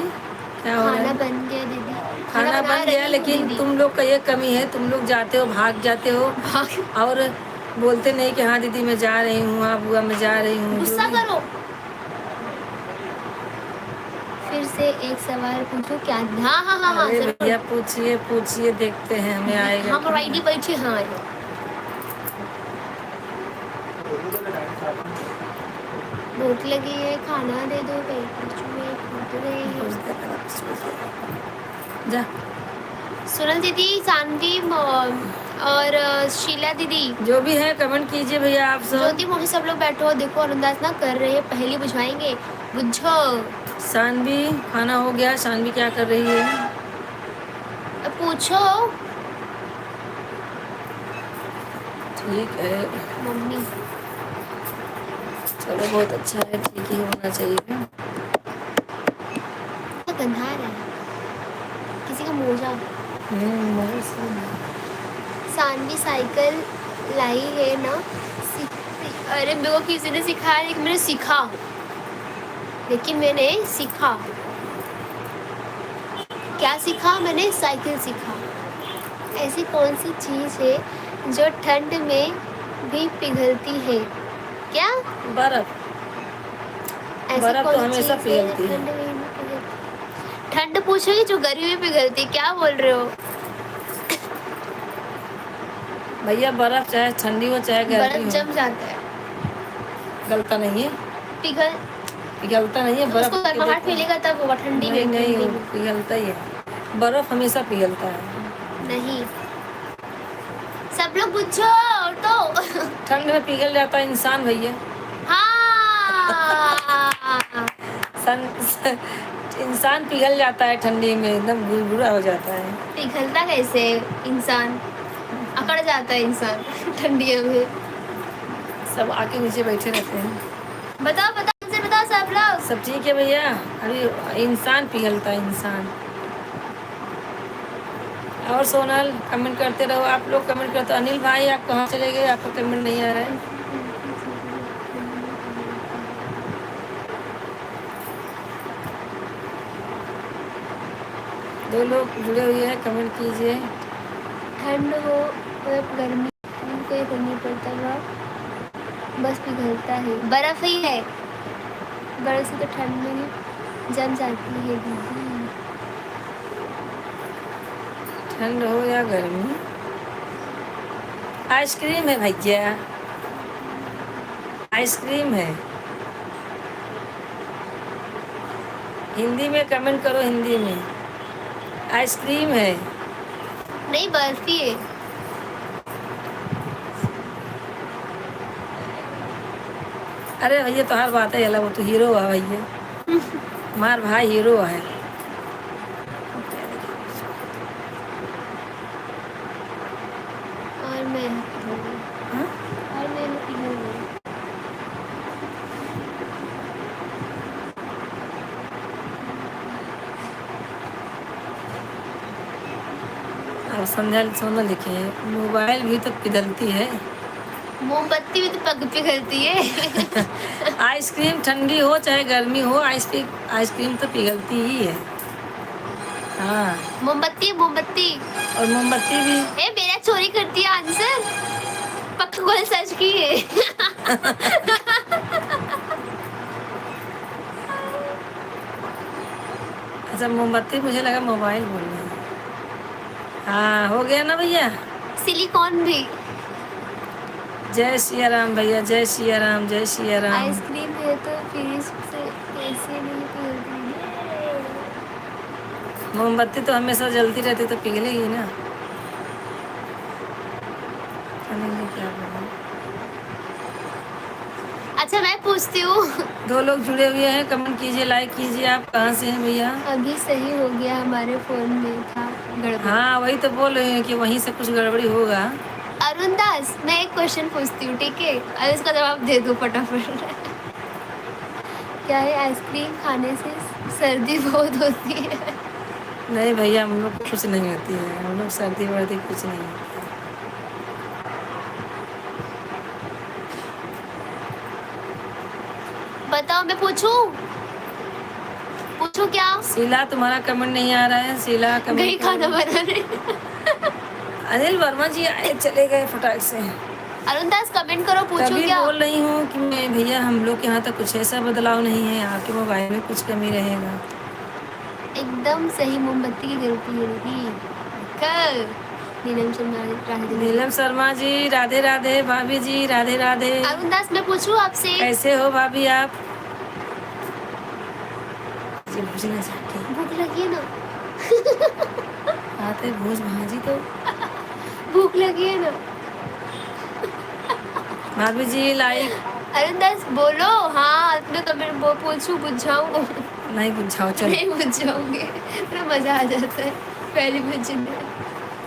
क्या हो रहा खाना है? बन गया दीदी, खाना बना बन रही गया, हूँ लेकिन दीदी। तुम लोग का ये कमी है, तुम लोग जाते हो, भाग जाते हो भाग, और बोलते नहीं कि हाँ दीदी मैं जा रही हूँ, हाँ बुआ मैं जा रही हूँ। जो गुस्सा भी करो। फिर से एक सवाल पूछो क्या? हाँ हाँ हाँ हाँ अरे जरूर। भैया पूछिए पूछिए, देखते हैं हमें आएगा हम कि राइडी नहीं। बैठे हाँ। भूख लगी है, खाना दे दो, पेट में कूद रहे कुछ हैं। देर बाद कुछ जा। सुनल दीदी, सानवी और शीला दीदी, जो भी है कमेंट कीजिए भैया आप सब। ज्योति मोहित, सब लोग बैठो। देखो अरुणदास ना कर रहे हैं, पहली बुझवाएंगे, बुझो। सानवी खाना हो गया? सानवी क्या कर रही है? अब पूछो ठीक है, मम्मी। चलो बहुत अच्छा है, ठीक ही होना चाहिए। गंधा रहा है किसी का मोजा। बहुत सही। सानवी साइकिल लाई है ना? अरे मेरे को किसी ने सिखाया, लेकिन मैंने सीखा, क्या सीखा मैंने? साइकिल सीखा। ऐसी कौन सी चीज है जो ठंड में भी पिघलती है? क्या? बर्फ। ऐसी बर्फ कौन तो सी हमेशा चीज है जो पिघलती है। ठंड में भी पिघलती? ठंड पूछोगी जो गर्मी में पिघलती, क्या बोल रहे हो? भैया बर्फ चाहे ठंडी हो चाहे गर्मी बर्फ हो, जम जाता है, पिघलता नहीं है। पिघल पिघलता नहीं है तो बर्फ उसको के गर्माहट देखो। मिलेगा तब होगा, ठंडी नहीं में, नहीं, ठंडी वो में पिघलता ही है, बर्फ हमेशा पिघलता है। नहीं। सब लोग पूछो तो ठंड में पिघल जाता है इंसान भैया। हाँ, इंसान पिघल जाता है ठंडी में, एकदम गुरगुरा हो जाता है। पिघलता कैसे इंसान? अकड़ जाता है इंसान ठंडियों में। सब आके नीचे बैठे रहते हैं। बताओ बताओ, मुझे बताओ सब लोग। सब ठीक है भैया? अभी इंसान पिघलता है, इंसान। और सोनल कमेंट करते रहो, आप लोग कमेंट करते। अनिल भाई आप कहाँ चले गए? आपका कमेंट नहीं आ रहा है। दो लोग जुड़े हुए हैं, कमेंट कीजिए। ठंड हो मतलब गर्मी, कोई फर्क नहीं पड़ता, बस पिघलता है, बर्फ ही है। बर्फ से तो ठंड में भी जम जाती है दीदी। ठंड हो या गर्मी, आइसक्रीम है भैया, आइसक्रीम है। हिंदी में कमेंट करो, हिंदी में। आइसक्रीम है। नहीं, बर्फी है। अरे भैया तो हर बात है अलग, वो तो हीरो है भैया, हमार भाई हीरो है। और मैं हाँ? और मैं पिघल गई। अब संध्या सोना लिखे है, मोबाइल भी तो पिघलती है। मोमबत्ती भी तो पग पिघलती है। आइसक्रीम ठंडी हो चाहे गर्मी हो, आइसक्रीम तो पिघलती ही है। हाँ, मोमबत्ती, मोमबत्ती। और मोमबत्ती भी। ए मेरा चोरी करती है आंसर, पक्का गोल सच की है। अच्छा मोमबत्ती, मुझे लगा मोबाइल बोल रहे हैं। हाँ हो गया ना भैया। सिलिकॉन भी। जय सिया राम भैया, जय सिया राम, जय सिया राम। आइसक्रीम है तो फ्रिज से कैसे नहीं पिघलती? मोमबत्ती तो हमेशा जलती रहती तो पिघलेगी ना। क्या बोलूं? अच्छा मैं पूछती हूँ। 2 लोग जुड़े हुए हैं, कमेंट कीजिए, लाइक कीजिए। आप कहाँ से हैं भैया? अभी सही हो गया, हमारे फोन में था गड़बड़। हाँ वही तो बोल रहे हैं कि वहीं से कुछ गड़बड़ी होगा। अरुण दास, मैं एक क्वेश्चन पूछती हूँ, ठीक है, और इसका जवाब दे दो फटाफट। क्या है आइसक्रीम खाने से सर्दी बहुत होती है? नहीं भैया, हम लोग को कुछ नहीं होती है, हम लोग सर्दी वर्दी कुछ नहीं होती। बताओ, मैं पूछूं? पूछूं क्या? शीला तुम्हारा कमेंट नहीं आ रहा है। शीला गई कमेंट खाना बनाने। अनिल वर्मा जी आए चले गए फटाक से। अरुण दास कमेंट करो, पूछो तभी क्या? बोल रही हूँ कि मैं भैया हम लोग के यहाँ तक कुछ ऐसा बदलाव नहीं है, आपके मोबाइल में कुछ कमी रहेगा। एकदम सही, मोमबत्ती की गिरती है दीदी। कल नीलम शर्मा राधे नीलम शर्मा जी राधे राधे। भाभी जी राधे राधे। अरुण दास, मैं पूछूं आपसे? कैसे हो भाभी आप? जी भोजन चाहती भूख लगी है ना? आते भोज भाजी तो। भूख लगी है ना? भाभी जी लाइक अरुण दास बोलो। हाँ, मैं कमेंट वो पूछूं, बुझाऊं? नहीं बुझाओ चलो। नहीं बुझाओगे, तो मजा आ जाता है पहली बुझने।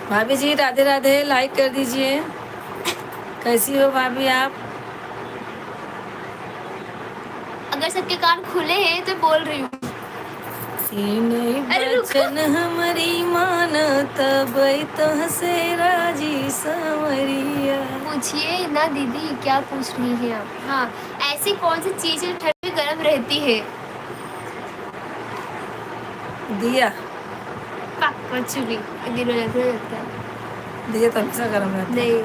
भाभी जी राधे राधे, लाइक कर दीजिए। कैसी हो भाभी आप? अगर सबके कान खुले हैं तो बोल रही हूँ। नहीं अरे रुको। बचन हमारी मान तब तो से राजी संवरिया। पूछिए ना दीदी, क्या पूछ रही हैं आप? हाँ, ऐसी कौन सी चीज है ठंड में गर्म रहती है? दिया। पक्का चुली दिन हो जाता है। दिया तो हमेशा गर्म रहता है। नहीं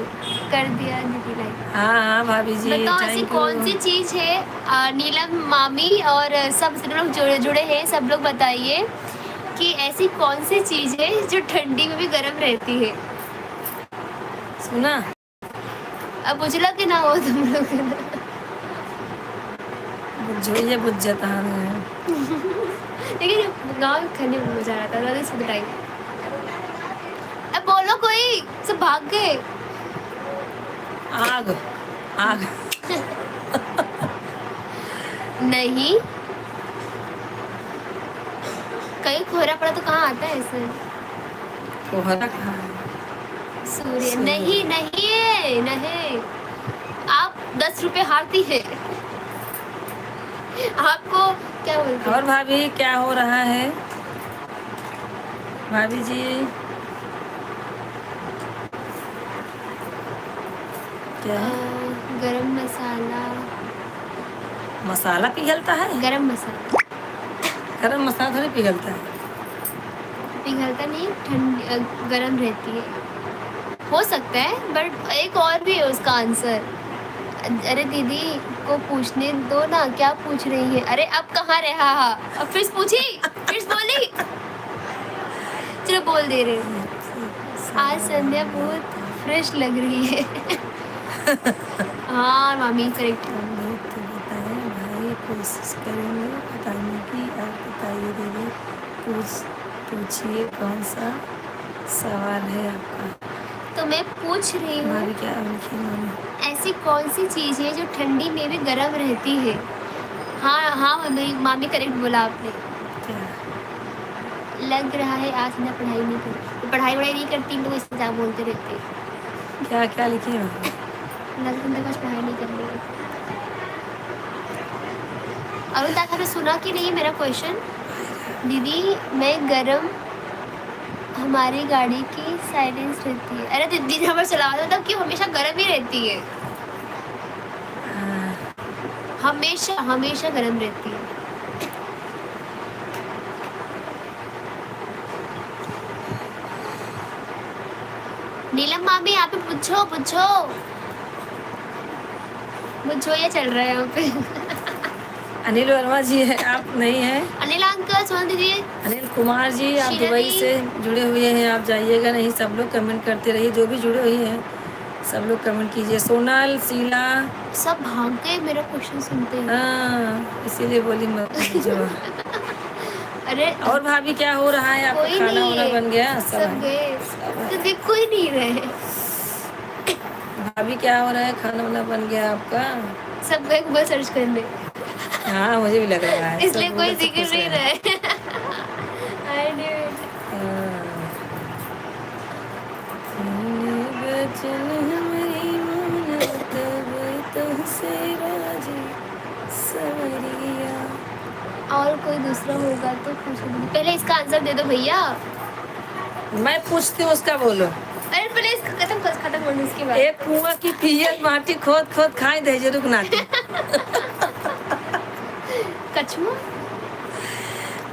कर दिया दीदी ने। हाँ हाँ भाभी जी बताओ ऐसी थैंक कौन सी यू। चीज है? नीलम मामी और सब लोग जुड़े हैं, सब लोग बताइए कि ऐसी कौन सी चीज है जो ठंडी में भी गर्म रहती है? सुना? अब उजला के ना हो तुम लोग। बुझो ये बुझ जाता है। लेकिन गाँव में खाने में मजा आता है, इसको बताइए। अब बोलो, कोई सब भाग गए। आग आग। नहीं, कहीं कोहरा पड़ा तो कहाँ आता है ऐसे? कोहरा कहाँ है? सूर्य। सूर्य। नहीं नहीं है, नहीं। आप 10 रुपए हारती है। आपको क्या बोलते और हैं? भाभी क्या हो रहा है? भाभी जी क्या है? गरम मसाला। मसाला पिघलता है? गरम मसाला गरम मसाला थोड़ी पिघलता है। पिघलता नहीं, ठंड गरम रहती है। हो सकता है, बट एक और भी है उसका आंसर। अरे दीदी को पूछने दो ना, क्या पूछ रही है? अरे अब कहाँ रहा? अब फिर पूछी, फिर बोली। चलो बोल दे रहे। आज संध्या बहुत फ्रेश लग रही है। हाँ मामी, करेक्ट। हम लोग तो बताएं भाई, कोशिश करेंगे बताने की। आप बताइए दीदी, पूछिए कौन सा सवाल है आपका? तो मैं पूछ रही हूँ, भाभी क्या लिखी मामी? ऐसी कौन सी चीज़ है जो ठंडी में भी गर्म रहती है? हाँ हाँ मम्मी, मामी करेक्ट बोला आपने। क्या? लग रहा है आज ना पढ़ाई नहीं करती, तो पढ़ाई वढ़ाई नहीं करती तो इससे क्या बोलते रहते। क्या क्या लिखी है भाभी? लगता है आज पढ़ाई नहीं कर रही। अरुण दास, आपने सुना कि नहीं मेरा क्वेश्चन? दीदी मैं गरम, हमारी गाड़ी की साइलेंस रहती है। अरे दीदी नंबर चला दो, मतलब क्यों हमेशा गर्म ही रहती है? हाँ, हमेशा हमेशा गर्म रहती है। नीलम मामी यहाँ पे पूछो पूछो पूछो, ये चल रहा है यहाँ पे। अनिल वर्मा जी है, आप नहीं हैं? अनिल अंकल, सोन दीदी, अनिल कुमार जी आप शीला दुबई दी। से जुड़े हुए हैं, आप जाइएगा नहीं। सब लोग कमेंट करते रहिए, जो भी जुड़े हुए हैं सब लोग कमेंट कीजिए। सोनल, शीला, सब भाग गए मेरा क्वेश्चन सुनते हैं। हाँ इसीलिए बोली मत जो। अरे और भाभी क्या हो रहा है? आपका कोई खाना नहीं वाना है, बन गया? सब गए, तो देख कोई नहीं रहे। भाभी क्या हो रहा है, खाना वाना बन गया आपका? सब मैं गूगल सर्च कर ले, हाँ मुझे भी लग रहा है इसलिए सब कोई गूगल से दिख पूछ रहे नहीं हैं। रहा है। I knew it. बचन हमारी माना तब तुमसे राजी सवरिया। और कोई दूसरा होगा तो पूछ लूंगी, पहले इसका आंसर दे दो भैया। मैं पूछती हूँ उसका बोलो। अरे पहले इसका खत्म होने उसके बाद। एक कुआं की पियर माटी खोद खोद खाए दे जरूर नाती। कछुआ।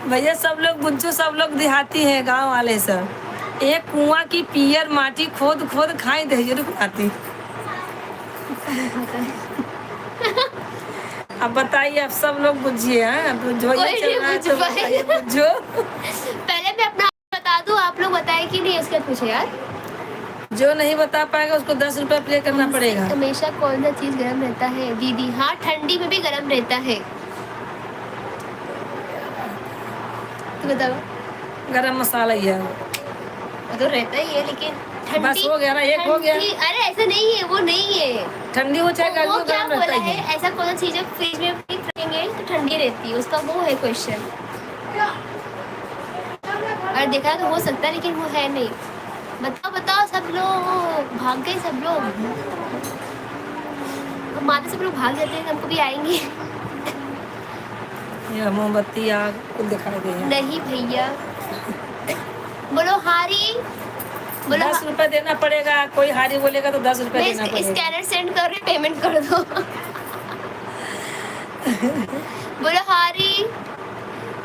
भैया सब लोग बुज्जू, सब लोग देहाती हैं, गांव वाले सब। एक कुआं की पियर माटी खोद खोद खाए दे जरूर नाती। नहीं पता है। अब बताइए, आप सब लोग बुझिए। हाँ बुझो, ये कोई चल नहीं रहा है बुझ तो पाएगा। बताइए बुझो। पहले मैं अपना बता दूं, आप लोग बताए कि नहीं उसके बाद पूछे यार। जो नहीं बता पाएगा उसको 10 रुपए प्ले करना पड़ेगा। हमेशा कौन सा चीज गर्म रहता है दीदी? हाँ ठंडी में भी गर्म रहता है। तो बताओ। गरम मसाला ही है। वो तो रहता ही है लेकिन बस हो गया ना, एक हो गया। अरे ऐसा नहीं है, वो नहीं है। ठंडी हो चाहे गर्मी वो हो, क्या गरम रहता बोला ही है, है। ऐसा कौन सा चीज है फ्रिज में भी रखेंगे तो ठंडी रहती है, उसका वो है क्वेश्चन। और देखा तो हो सकता है लेकिन वो है नहीं। बताओ बताओ सब लोग, भाग गए सब लोग। अब माता सब लोग भाग जाते हैं, हमको भी आएंगे। ये मोमबत्ती आग कुल दिखाई दे। नहीं भैया। बोलो हारी। बोलो 10 रुपए देना पड़ेगा, कोई हारी बोलेगा तो 10 रुपए मैं देना पड़ेगा। स्कैनर सेंड कर रही, पेमेंट कर दो। बोलो हारी।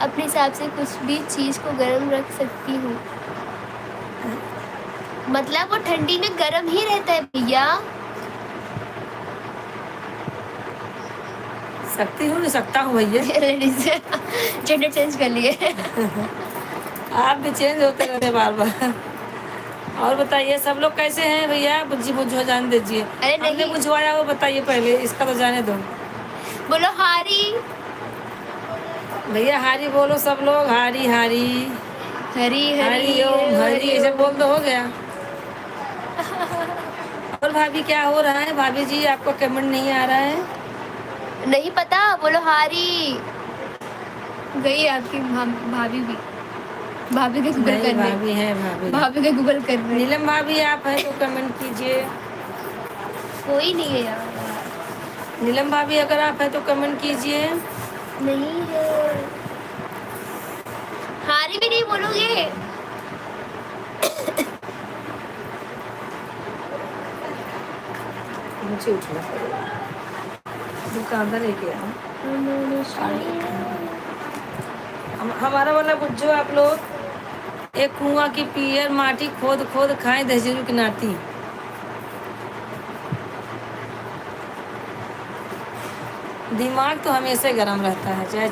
अपने हिसाब से कुछ भी चीज को गर्म रख सकती हूँ, मतलब वो ठंडी में गर्म ही रहता है भैया। सकती हूँ, नहीं सकता हूँ भैया। जेंडर चेंज कर लिए। आप भी चेंज होते रहते बार बार। और बताइए सब लोग कैसे हैं भैया? बुज्जी बुझो जान दीजिए। अरे हमने नहीं। बुझवाया वो बताइए पहले, इसका तो जाने दो। बोलो हारी। भैया हारी बोलो सब लोग, हारी हारी हरी हरी ओम हरी, ऐसे बोल तो हो गया। और भाभी क्या हो रहा है? भाभी जी आपको कमेंट नहीं आ रहा है? नहीं पता, बोलो हारी। गई आपकी भाभी भी, भाभी के गूगल नहीं, करने। भाभी है, भाभी भाभी के गूगल कर रहे। नीलम भाभी आप हैं तो कमेंट कीजिए। कोई नहीं है यार। नीलम भाभी अगर आप हैं तो कमेंट कीजिए। नहीं है। हारी भी नहीं बोलोगे? मुझे उठना पड़ेगा, दुकानदार लेके आया। हमारा वाला बुझो आप लोग। एक कुआं की पियर माटी खोद खोद खाए दहजरू की नाती। दिमाग तो हमेशा गर्म रहता है, चाहे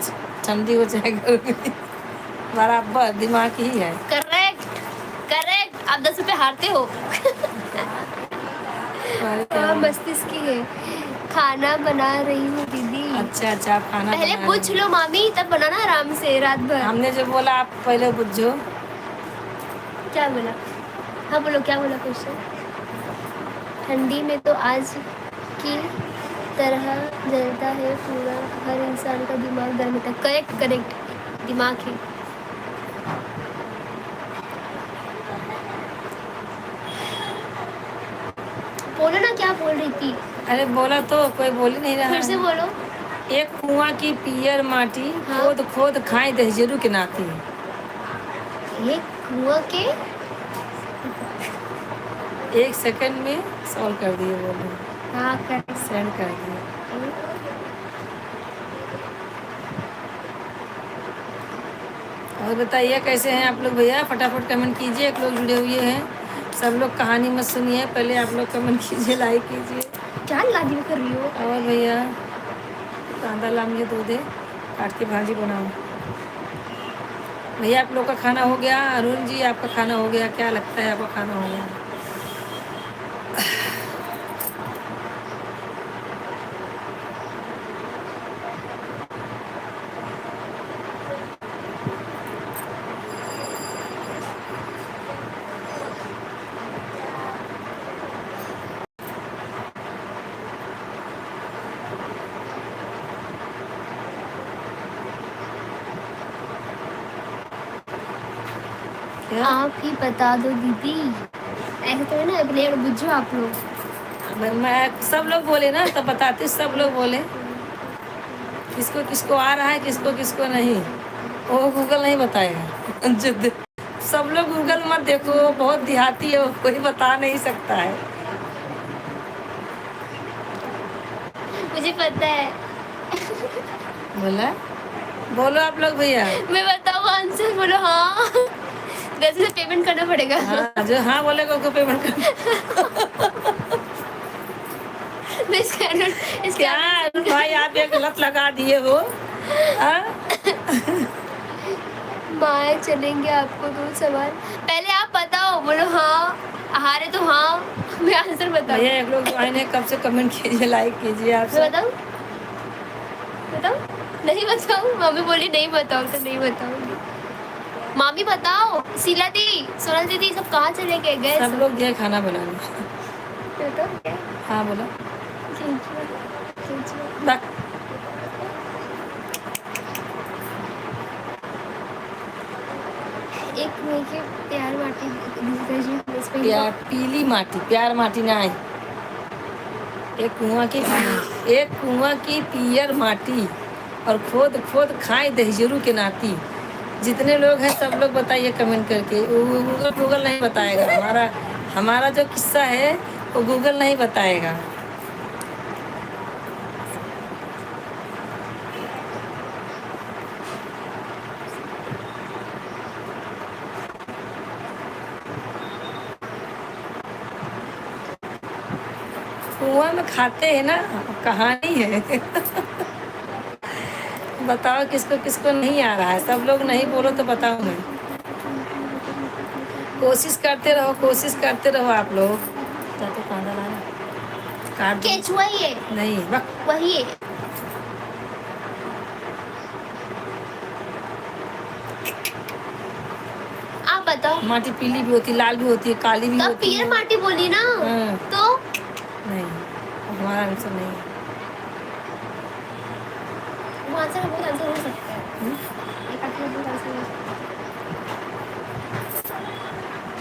ठंडी हो चाहे गर्मी, बराबर दिमाग ही है। करेक्ट करेक्ट, आप 10 रुपए हारते हो। मस्तिष्क की है। खाना बना रही हूँ दीदी। अच्छा अच्छा, आप खाना पहले बना पूछ रहे लो मामी, तब बनाना आराम से रात हैं। भर। हमने जो बोला आप पहले बुझो। क्या बोला? हाँ बोलो, क्या बोला क्वेश्चन? ठंडी में तो आज की तरह जलता है पूरा, हर इंसान का दिमाग गर्म होता है। करेक्ट करेक्ट, दिमाग है। बोलो ना, क्या बोल रही थी? अरे बोला तो कोई बोल ही नहीं रहा फिर से है। बोलो। एक कुआं की पियर माटी हाँ? खोद खोद खाए दहजरू के नाती। ये कुआं के 1 सेकंड में सॉल्व कर दिए, बोलो हाँ कर। सेंड कर दिए। और बताइए कैसे हैं आप लोग भैया? फटाफट कमेंट कीजिए, एक लोग जुड़े हुए हैं। सब लोग कहानी मत सुनिए, पहले आप लोग कमेंट कीजिए, लाइक कीजिए। क्या लादी कर रही हो? और भैया कांदा ला मुझे दो दे, काट के भाजी बनाओ। भैया आप लोग का खाना हो गया? अरुण जी आपका खाना हो गया? क्या लगता है आपका खाना हो गया? क्या? आप ही बता दो दीदी, ऐसे तो है ना, प्लेयर बुझो आप लोग। मैं सब लोग बोले ना तब बताती, सब लोग बोले किसको किसको आ रहा है, किसको किसको नहीं, वो गूगल नहीं बताएगा। सब लोग गूगल मत देखो, वो बहुत देहाती है, वो कोई बता नहीं सकता है। मुझे पता है। बोला बोलो आप लोग भैया। मैं बताऊँ आंसर, बोलो हाँ। वैसे तो पेमेंट करना पड़ेगा। हाँ, जो हाँ बोलेगा उसको पेमेंट कर। मैं इसका क्या अरुण भाई आप एक लत लगा दिए हो। हाँ? माए चलेंगे आपको 2 सवाल, पहले आप बताओ, बोलो हाँ, हारे तो हाँ, मैं आंसर बताऊँ। भैया एक लोग जो आए हैं कब से कमेंट कीजिए, लाइक कीजिए आप मैं सब। बताऊँ, बताऊँ, नहीं बताऊँ, मम्मी बोली नहीं बताओ तो नहीं बताऊँगी। मामी बताओ, शीला दी, सोनल दीदी सब कहाँ चले गए सब लोग गए खाना बनाने। बताओ क्या? हाँ बोलो। केंचुआ, केंचुआ। बक। एक मैं के प्यार माटी प्यार पीली माटी, प्यार माटी ना आई। एक कुआं की पियर माटी और खोद खोद खाए दहजरू के नाती। जितने लोग हैं सब लोग बताइए कमेंट करके। गूगल गूगल नहीं बताएगा, हमारा हमारा जो किस्सा है वो गूगल नहीं बताएगा। कुआं में खाते हैं ना, कहानी है। बताओ किसको किसको नहीं आ रहा है, सब लोग नहीं बोलो तो बताओ मैं। कोशिश करते रहो, कोशिश करते रहो आप लोग। तो कांदा लाना काट दो। केंचुआ ही है, नहीं बक। वही है। आप बताओ। माटी पीली भी होती है, लाल भी होती है, काली भी तो आप होती पियर है। माटी बोली ना, हाँ। तो नहीं, हमारा आंसर नहीं है। वो आंसर बहुत आंसर हो सकता है। एक आंसर बहुत आंसर हो सकता है।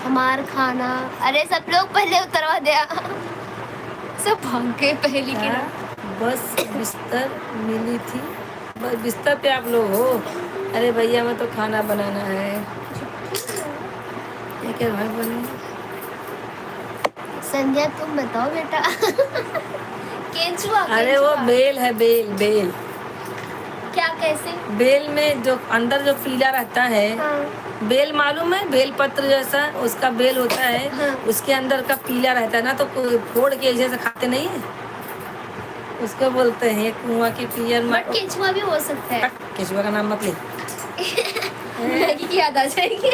हमार खाना, अरे सब लोग पहले उतरवा दिया। सब भाग गए पहली के क्या? नाम। बस बिस्तर मिली थी, बस बिस्तर पे आप लोग हो। अरे भैया मैं तो खाना बनाना है। ये क्या भाई बने? संध्या तुम बताओ बेटा। केंचुआ, अरे वो केंचुआ। बेल है, बेल बेल। क्या, कैसे? बेल में जो अंदर जो पीला रहता है, हाँ। बेल मालूम है, बेल पत्र जैसा उसका बेल होता है। हाँ। उसके अंदर का पीला रहता है ना, तो फोड़ के जैसे खाते नहीं है, उसको बोलते हैं कुआं की पियर। बट केंचुआ भी हो सकता है। केचुआ का नाम मत ले। मैगी की याद आ जाएगी।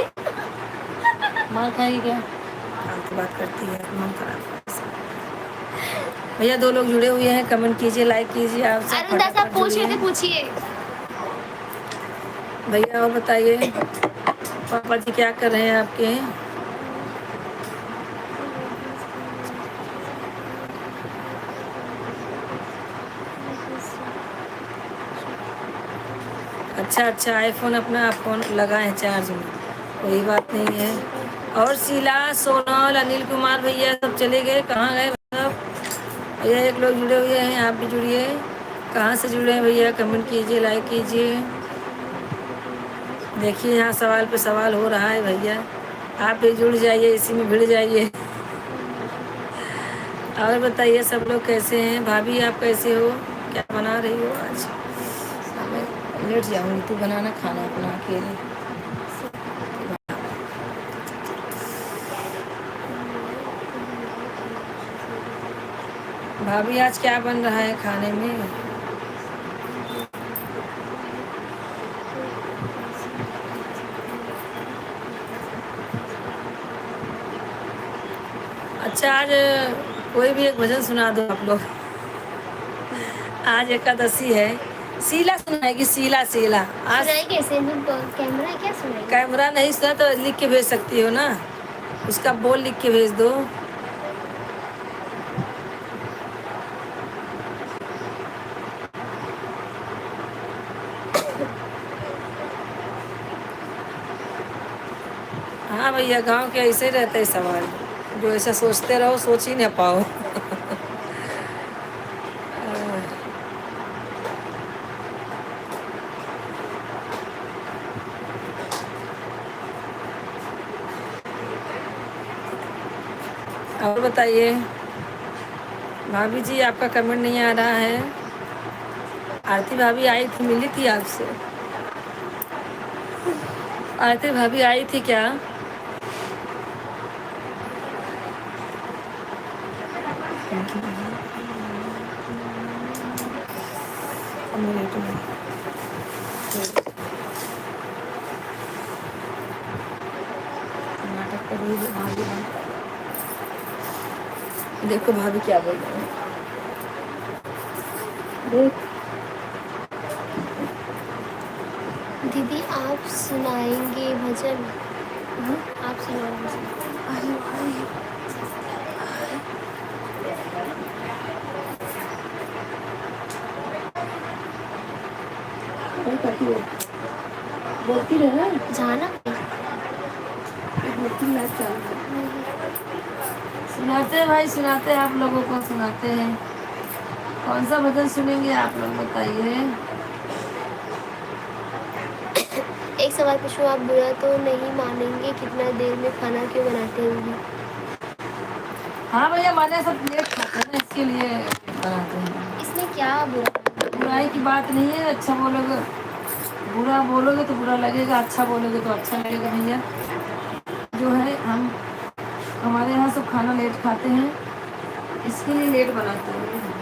मार खाएगी क्या? फालतू बात करती है, मन खराब। भैया 2 लोग जुड़े हुए हैं, कमेंट कीजिए, लाइक कीजिए। आप सब अरुण दास आप फटाफट पूछ रहे थे, जुड़िए। पूछिए। भैया और बताइए, पापा जी क्या कर रहे हैं आपके? अच्छा आईफोन अपना फोन लगा है चार्ज में, कोई बात नहीं है। और शीला, सोनल, अनिल कुमार भैया सब चले गए, कहाँ गए सब? भैया एक लोग जुड़े हुए हैं, आप भी जुड़िए। कहाँ से जुड़े हैं भैया, कमेंट कीजिए, लाइक कीजिए। देखिए यहाँ सवाल पे सवाल हो रहा है भैया, आप भी जुड़ जाइए, इसी में भिड़ जाइए। और बताइए सब लोग कैसे हैं? भाभी आप कैसे हो, क्या बना रही हो आज? मैं लेट जाऊंगी, तू बनाना खाना अपना अकेले। भाभी आज क्या बन रहा है खाने में? अच्छा आज कोई भी एक भजन सुना दो आप लोग। आज एकादशी है। शीला सुनाएगी, शीला शीला आज। सुनाई कैसे? कैमरा है क्या, सुनाई? कैमरा नहीं सुना तो लिख के भेज सकती हो ना, उसका बोल लिख के भेज दो। हाँ भैया, गांव के ऐसे ही रहते हैं सवाल, जो ऐसा सोचते रहो सोच ही ना पाओ। और बताइए भाभी जी, आपका कमेंट नहीं आ रहा है। आरती भाभी आई थी, मिली थी आपसे? आरती भाभी आई थी क्या? नाटक कर रही है भाभी। देखो भाभी क्या बोल रहे हैं, देख। दीदी आप सुनाएंगे भजन? आप सुनाओ भजन। बोलती रहे जाना सुनाते हैं भाई, सुनाते हैं, आप लोगों को सुनाते हैं। कौन सा भजन सुनेंगे आप लोग बताइए। एक सवाल पूछूं, आप बुरा तो नहीं मानेंगे कितना देर में खाना क्यों बनाते होंगे? हाँ भैया, हमारे सब लेट खाते हैं ना, इसके लिए बनाते हैं। इसमें क्या बुरा? बुराई की बात नहीं है, अच्छा बोलोगे, बुरा बोलोगे तो बुरा लगेगा, अच्छा बोलोगे तो अच्छा लगेगा भैया। जो है हम, हमारे यहाँ सब खाना लेट खाते हैं, इसके लिए लेट बनाते हैं।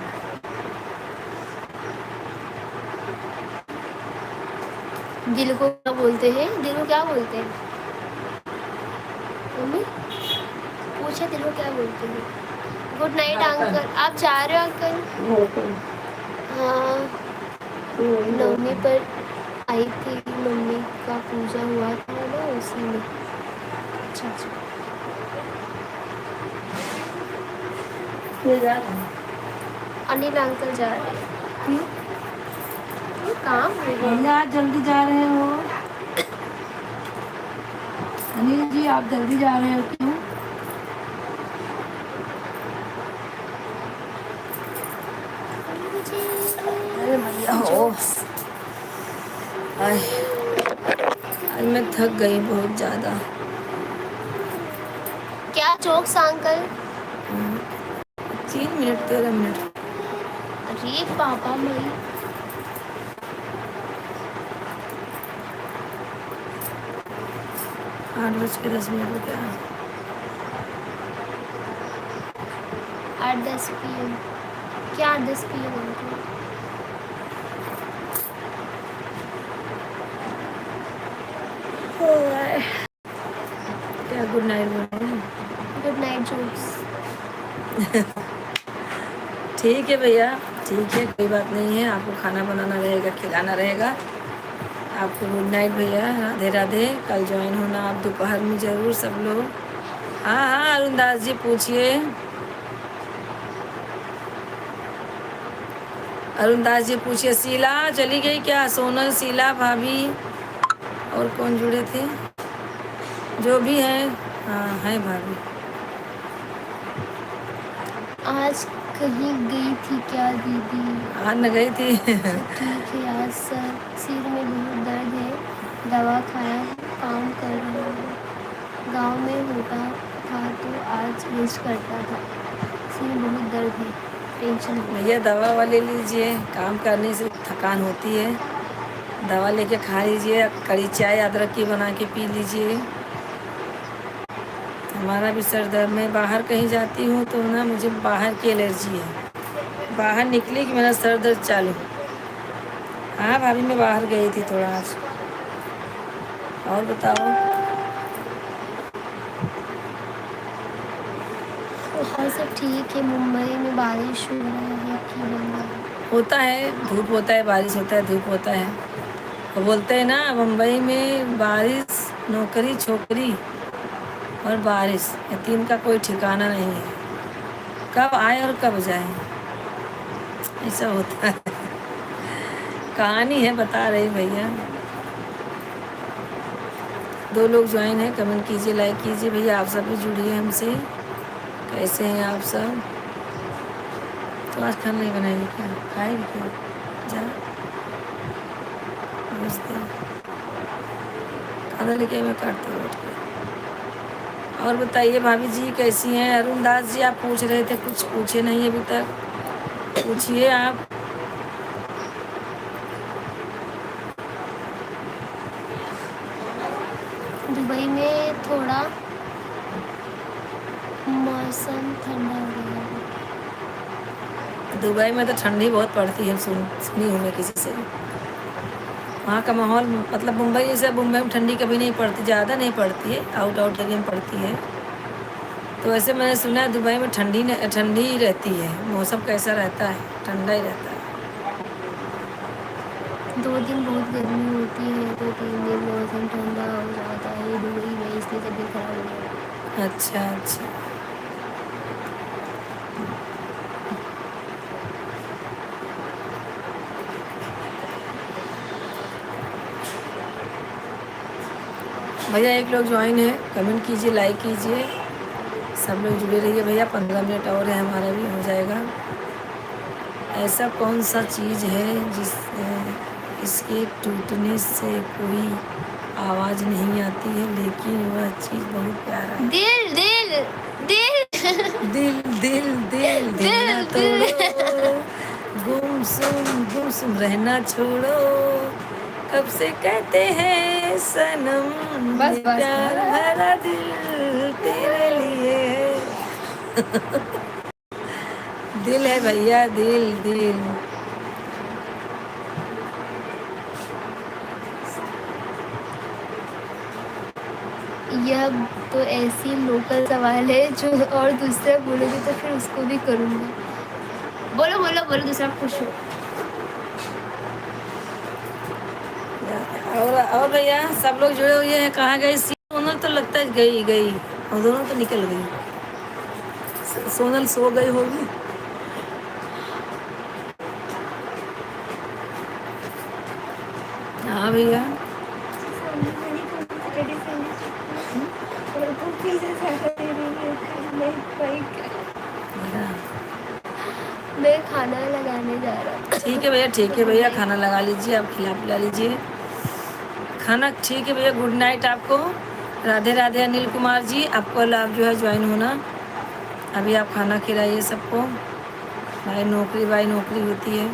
दिल को क्या बोलते हैं? दिल को क्या बोलते हैं मम्मी? पूछा दिल को क्या बोलते हैं? Good night uncle. आप जा रहे हो अंकल? हाँ, नवमी पर आई थी, मम्मी का पूजा हुआ था ना उसी में। अच्छा अच्छा। अनिल अंकल जा रहे हैं। काम भैया आज जल्दी जा रहे हो? अनिल जी आप जल्दी जा रहे हो क्यों? अरे भैया हो, आज मैं थक गई बहुत ज़्यादा। क्या जोक्स अंकल? 3 minute 13 minute. अरे पापा मई 8:10 हो गया। 8-10 PM। क्या 8-10 PM अंकल? क्या गुड नाइट बोल रहे हैं? Good night jokes. ठीक है भैया, ठीक है, कोई बात नहीं है। आपको खाना बनाना रहेगा, खिलाना रहेगा। आपको गुड नाइट भैया, राधे राधे। कल ज्वाइन होना आप दोपहर में ज़रूर सब लोग। हाँ हाँ अरुण दास जी पूछिए। अरुण दास जी पूछिए। शीला चली गई क्या? सोनल, शीला भाभी और कौन जुड़े थे? जो भी हैं, हाँ है भाभी। आज कहीं गई थी क्या दीदी? आज न गई थी। ठीक है, आज सिर में बहुत दर्द है, दवा खाया हूँ, काम कर रहा हूँ। गांव में होता था तो आज रेस्ट करता था। सिर में बहुत दर्द है, टेंशन है। भैया दवा वाले लीजिए, काम करने से थकान होती है। दवा लेके खा लीजिए, कड़ी चाय अदरक की बना के पी लीजिए। हमारा भी सर दर्द, मैं बाहर कहीं जाती हूँ तो ना मुझे बाहर की एलर्जी है, बाहर निकली कि मेरा सर दर्द चालू। हाँ भाभी मैं बाहर गई थी थोड़ा आज। और बताओ। और सब ठीक है। मुंबई में बारिश हो रहा है कि बंगाल? होता है, धूप होता है, बारिश होता है, धूप होता है। वो बोलते हैं ना मुंबई में बारिश, नौकरी, छोकरी और बारिश, ये तीन का कोई ठिकाना नहीं है, कब आए और कब जाए, ऐसा होता है। कहानी है, बता रही भैया। 2 लोग ज्वाइन हैं, कमेंट कीजिए, लाइक कीजिए भैया। आप सब भी जुड़िए हमसे। कैसे हैं आप सब? तो आज खाना नहीं बनाएगी क्या? खाएगी क्या? जा भेज दे। खाना लेके मैं काटती हूँ बैठ के। और बताइए भाभी जी कैसी हैं? अरुण दास जी आप पूछ रहे थे, कुछ पूछे नहीं अभी तक, पूछिए आप। दुबई में थोड़ा मौसम ठंडा हो गया है। दुबई में तो ठंडी बहुत पड़ती है, सुनी हूँ मैं किसी से। वहाँ का माहौल मतलब मुंबई जैसे, मुंबई में ठंडी कभी नहीं पड़ती, ज़्यादा नहीं पड़ती है, आउट एरिया में पड़ती है। तो वैसे मैंने सुना है दुबई में ठंडी ही रहती है। मौसम कैसा रहता है? ठंडा ही रहता है। 2 दिन बहुत गर्मी होती है, तो 3 दिन मौसम ठंडा हो जाता है दुबई में, इसलिए तबीयत खराब हो जाती अच्छा अच्छा। भैया 1 लोग ज्वाइन है, कमेंट कीजिए, लाइक कीजिए, सब लोग जुड़े रहिए भैया। 15 मिनट और है, हमारा भी हो जाएगा। ऐसा कौन सा चीज़ है जिस इसके टूटने से कोई आवाज़ नहीं आती है, लेकिन वह चीज़ बहुत प्यारा है। है? दिल दिल दिल दिल दिल दिल दिल ना दिल तोड़ो, गुमसुम रहना छोड़ो, कब से कहते हैं सनम, बस ये बस प्यार बस। भरा दिल तेरे लिए है। दिल है भैया, दिल दिल। यह तो ऐसी लोकल सवाल है जो और दूसरा बोलोगे तो फिर उसको भी करूँगा। बोलो बोलो बोलो, दूसरा पूछो। और भैया सब लोग जुड़े हुए हैं। कहाँ गई सोनल? तो लगता है गई गई, और दोनों तो निकल गई। सोनल सो गई होगी। हाँ भैया। मैं खाना लगाने जा रहा। ठीक है भैया, ठीक है भैया, खाना लगा लीजिए, आप खिला पिला लीजिए खाना। ठीक है भैया, गुड नाइट आपको। राधे राधे अनिल कुमार जी, आपको लाभ जो है ज्वाइन होना। अभी आप खाना खिलाइए सबको। भाई नौकरी होती है।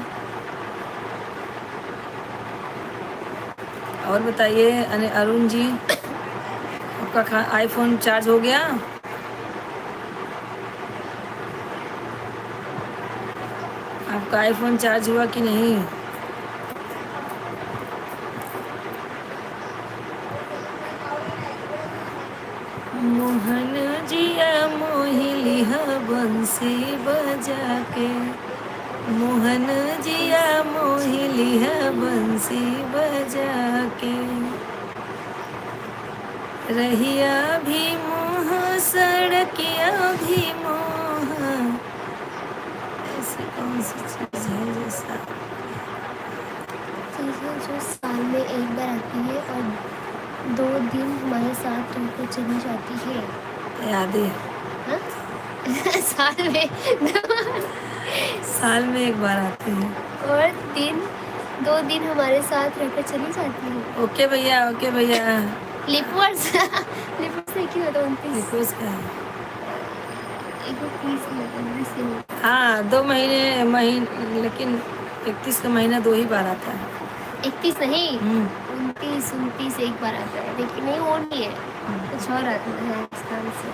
और बताइए अरुण जी, आपका आईफोन चार्ज हो गया? आपका आईफोन चार्ज हुआ कि नहीं? मोहन जिया मोहिली बंसी बजा के, मोहन जिया मोहिली बंसी बजा के, रहिया भी मोह सड़किया भी मोह। ऐसी कौन सी चीज़ है जैसा? चीज़ें जो साल में एक बार आती है और 2 दिन हमारे साथ रहकर चली जाती है। याद है? हाँ? साल में एक बार आती है। और 2 दिन हमारे साथ रहकर चली जाती है। ओके भैया, ओके भैया। लिपवर्स लिपवर्स एक ही होता है 29। रिक्वेस्ट का है। एक 30 होता है। हाँ 2 महीने, लेकिन 31 का महीना 2 ही बार आता है। 31 नहीं, 29 एक बार आता है, लेकिन नहीं वो नहीं है, कुछ और आता है इस नाम से।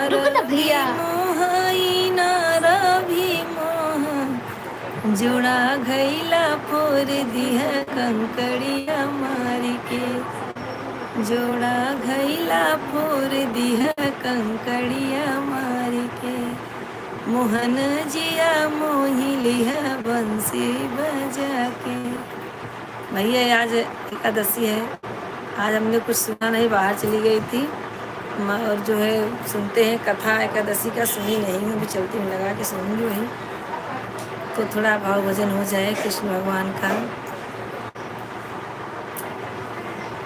रुको ना भैया। जुड़ा घैला फोर दिया कंकड़िया मारी के, जोड़ा घैला फोर दिया कंकड़िया मारी के, मोहन जिया मोहिलिया बंसी बजा के। भैया आज एकादशी है, आज हमने कुछ सुना नहीं, बाहर चली गई थी और जो है सुनते हैं कथा एकादशी का, सुनी नहीं हूँ, अभी चलती हूँ लगा के सुनूंगी वही। तो थोड़ा भाव भजन हो जाए कृष्ण भगवान का।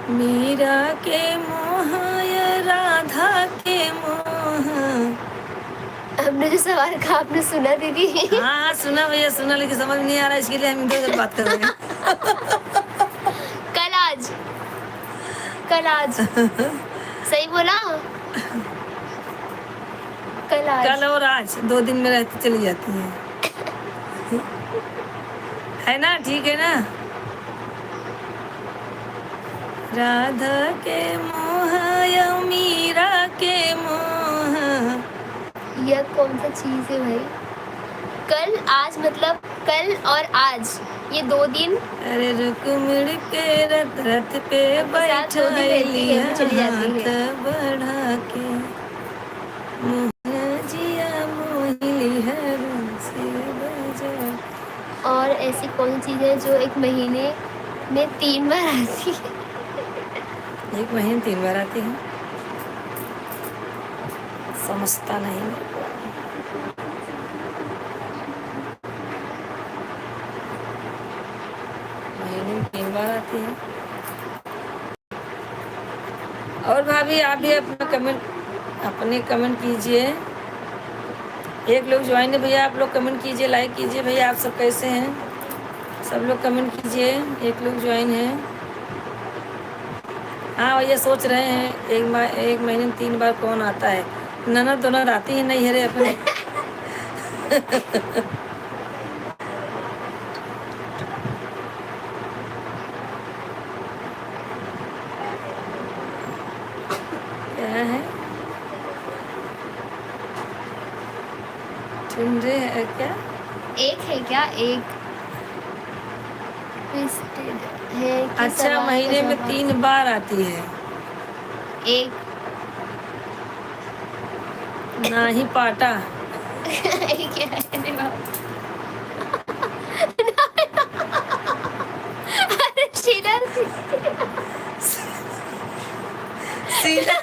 मीरा के मोह या राधा के मोह। हमने जो सवाल कहा आपने सुना दीदी? हाँ सुना भैया सुना, लेकिन समझ नहीं आ रहा, इसके लिए हम इधर उधर बात कर रहे हैं। कल आज सही बोला? कल और आज 2 दिन में रहती चली जाती है ना? ठीक है ना? राधा के मोह या मीरा के मोह। यह कौन सा चीज है भाई? कल आज मतलब कल और आज ये 2 दिन। अरे रुक्मिणी के रथ रथ पे बैठा हाथ बढ़ा के मोहन जिया मोहिनी हरन से बजा। और ऐसी कौन सी चीज है जो एक महीने में 3 बार आती है? एक महीने 3 बार आती है, समझता नहीं मेरे को। महीने में 3 बार आती है। और भाभी आप भी अपने कमेंट कीजिए। एक लोग ज्वाइन है भैया, आप लोग कमेंट कीजिए, लाइक कीजिए भैया। आप सब कैसे हैं? सब लोग कमेंट कीजिए। एक लोग ज्वाइन है। हाँ भैया सोच रहे हैं एक महीने में 3 बार कौन आता है? ननद तो ननद आती है नहीं हरे अपने। क्या है? ठंडे है क्या? एक है क्या? एक ट्विस्टेड है कि अच्छा सवाल का महीने में जवाब? 3 बार आती है। एक ना ही पाटा। क्या है? अरे बाप। अरे शीला सीला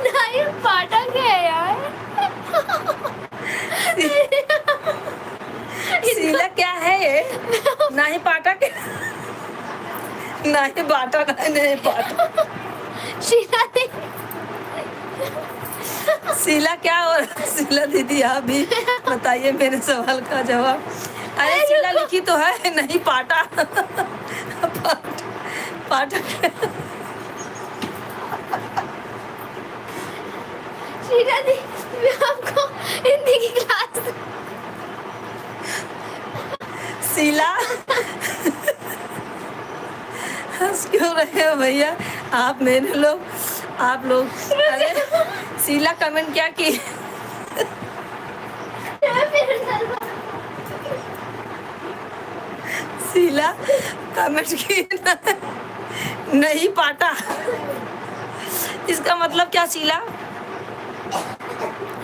ना ये पाटा क्या है यार? सीला क्या है ये? ना ही पाटा के ना ही बाटा ना ही पाटा। शीला सीला क्या? और सीला दीदी आप भी बताइए मेरे सवाल का जवाब। अरे सीला लिखी तो है, नहीं पाटा। पाटा शीला दी मैं आपको हिंदी की क्लास। सीला हंस क्यों रहे हो भैया आप मेरे लोग? आप लोग अरे सीला कमेंट क्या की? सीला कमेंट की नहीं पाटा। इसका मतलब क्या सीला?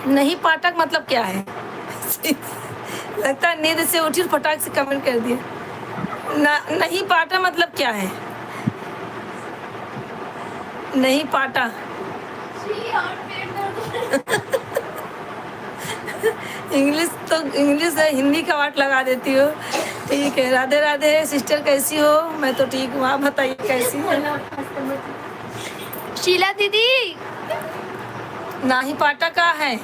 नहीं पाठक मतलब क्या है? लगता है नींद से उठी और फटाक से कमेंट कर दिया। नहीं पाटा मतलब क्या है? नहीं पाटा इंग्लिश है, हिंदी का वाट लगा देती हो। ठीक है, राधे राधे सिस्टर, कैसी हो? मैं तो ठीक हूँ, आप बताइए कैसी हो? शीला दीदी ना ही पाटा का है।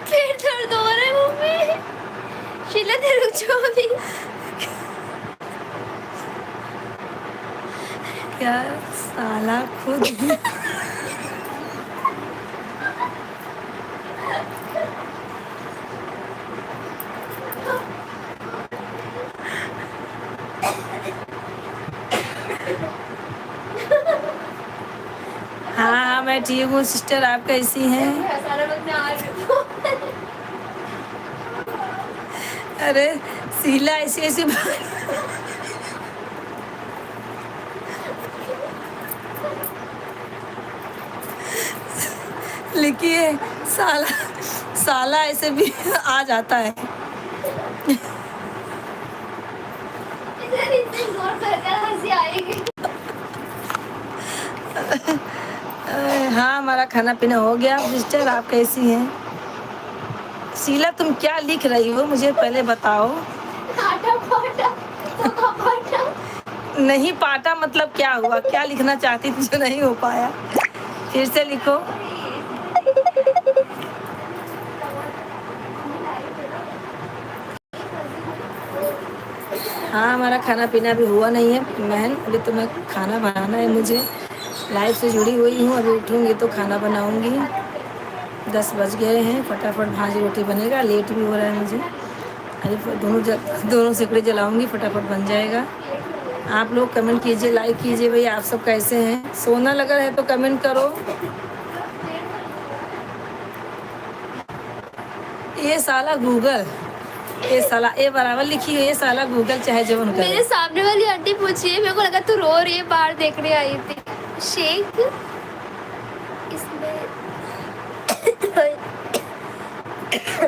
पेट दर्द हो रहा है मुंह में। शीला दीदी रुक जाओ अभी। क्या साला खुद हाँ मैं ठीक हूँ सिस्टर, आप कैसी हैं? अरे सीला ऐसी ऐसी लिखिए साला साला ऐसे भी आ जाता है। हाँ, हमारा खाना पीना हो गया। सिस्टर आप कैसी हैं? शीला तुम क्या लिख रही हो मुझे पहले बताओ। नहीं पाटा मतलब क्या हुआ? क्या लिखना चाहती थी जो नहीं हो पाया? फिर से लिखो। हाँ, हमारा खाना पीना अभी हुआ नहीं है बहन। अभी तो मैं खाना बनाना है मुझे। लाइव से जुड़ी हुई हूँ। अभी उठूँगी तो खाना बनाऊँगी। 10 बज गए हैं। फटाफट भाजी रोटी बनेगा। लेट भी हो रहा है मुझे। अरे दोनों सिकड़े जलाऊँगी, फटाफट बन जाएगा। आप लोग कमेंट कीजिए, लाइक कीजिए। भाई आप सब कैसे हैं? सोना लगा है तो कमेंट करो। ये साला गूगल, ये साला ए बराबर लिखी हुई है। साला गूगल चाहे जवन करे। मेरे सामने वाली आंटी पूछी है, मेरे को लगा तू रो रही है, बाहर देखने आई थी। शेख इसमें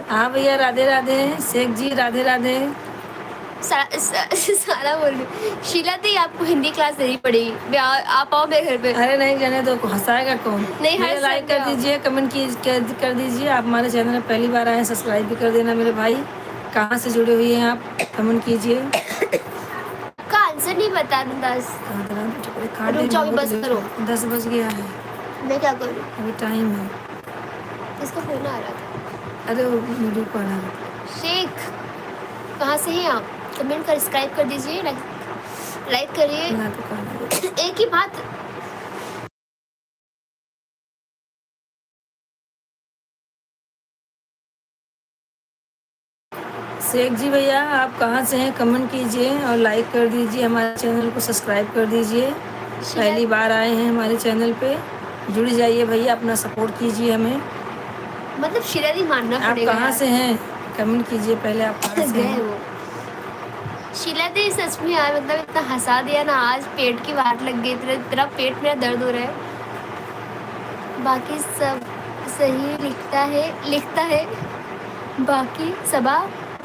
हाँ भैया राधे राधे। शेख जी राधे राधे। सारा बोल रही। शीला दी आपको हिंदी क्लास देनी पड़ेगी। आप आओ मेरे घर पे। अरे नहीं जाने दो, हंसाएगा कौन? नहीं, हर लाइक संडे कर आओ। दीजिए, कमेंट कर दीजिए। आप हमारे चैनल में पहली बार आए हैं, सब्सक्राइब भी कर देना मेरे भाई। कहाँ से जुड़े हुए हैं आप? कमेंट कीजिए। का आंसर नहीं बता दूँ 10। रुक जाओ, अभी बस करो। 10 बज गया है। मैं क्या करूँ? अभी टाइम है। किसका फोन आ रहा था? अरे वो वीडियो कॉल आ रहा था। शेख कहाँ से हैं आप? कमेंट कर, सब्सक्राइब कर दीजिए, लाइक करिए। ना तो कॉल आ रहा था। एक ही बात। शेख जी भैया आप कहाँ से हैं? कमेंट कीजिए और लाइक कर दीजिए। हमारे चैनल को सब्सक्राइब कर दीजिए। पहली बार आए हैं हमारे चैनल पे, जुड़ जाइए भैया, अपना सपोर्ट कीजिए हमें। मतलब शीला दी मानना आप पड़ेगा। कहाँ से हैं? कमेंट कीजिए पहले, आप कहाँ से गए हैं? वो शीला दी सच में यार, मतलब इतना हंसा दिया ना आज, पेट की वाट लग गई। इतना पेट मेरा दर्द हो रहा है। बाकी सब सही लिखता है। बाकी सबा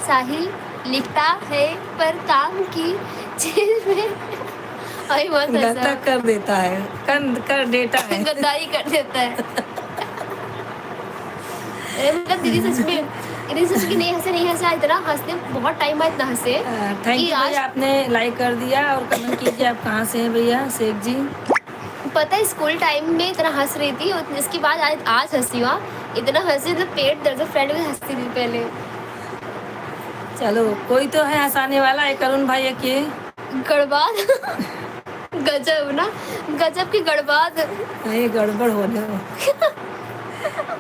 साहिल लिखता है, पर काम की चीज में अभी बहुत गद्दा कर देता है, कर देता है। गद्दारी कर देता है। मतलब दीदी सच में नहीं हंसा इतना हंसते, बहुत टाइम बाद इतना हंसे। थैंक यू भैया, आपने लाइक कर दिया और कमेंट कीजिए। आप कहाँ से हैं भैया? शेख जी पता है स्कूल टाइम में इतना हंस रही थी, और इसके बाद आज हंसी हुआ। इतना हंसी तो पेट दर्द, फ्रेंड में हंसती थी पहले। चलो कोई तो है हंसाने वाला, एक अरुण भाई एक ये गड़बाद गजब ना, गजब की गड़बाद। ये गड़बड़ होने हो।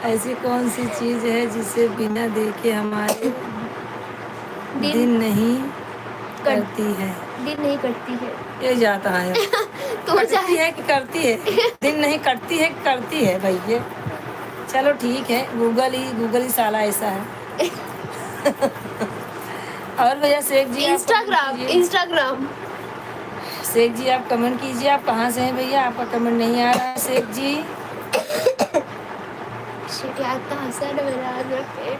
ऐसी कौन सी चीज है जिसे बिना देखे हमारे दिन नहीं करती है? दिन नहीं करती है। ये जाता है। तो करती है कि करती है? दिन नहीं करती है कि करती है भाई ये? चलो ठीक है, गूगल ही साला ऐसा है। और भैया शेख जी इंस्टाग्राम शेख जी आप कमेंट कीजिए। आप कहाँ से हैं भैया? आपका कमेंट नहीं आ रहा है शेख जी। हंसा ना मेरा पेट,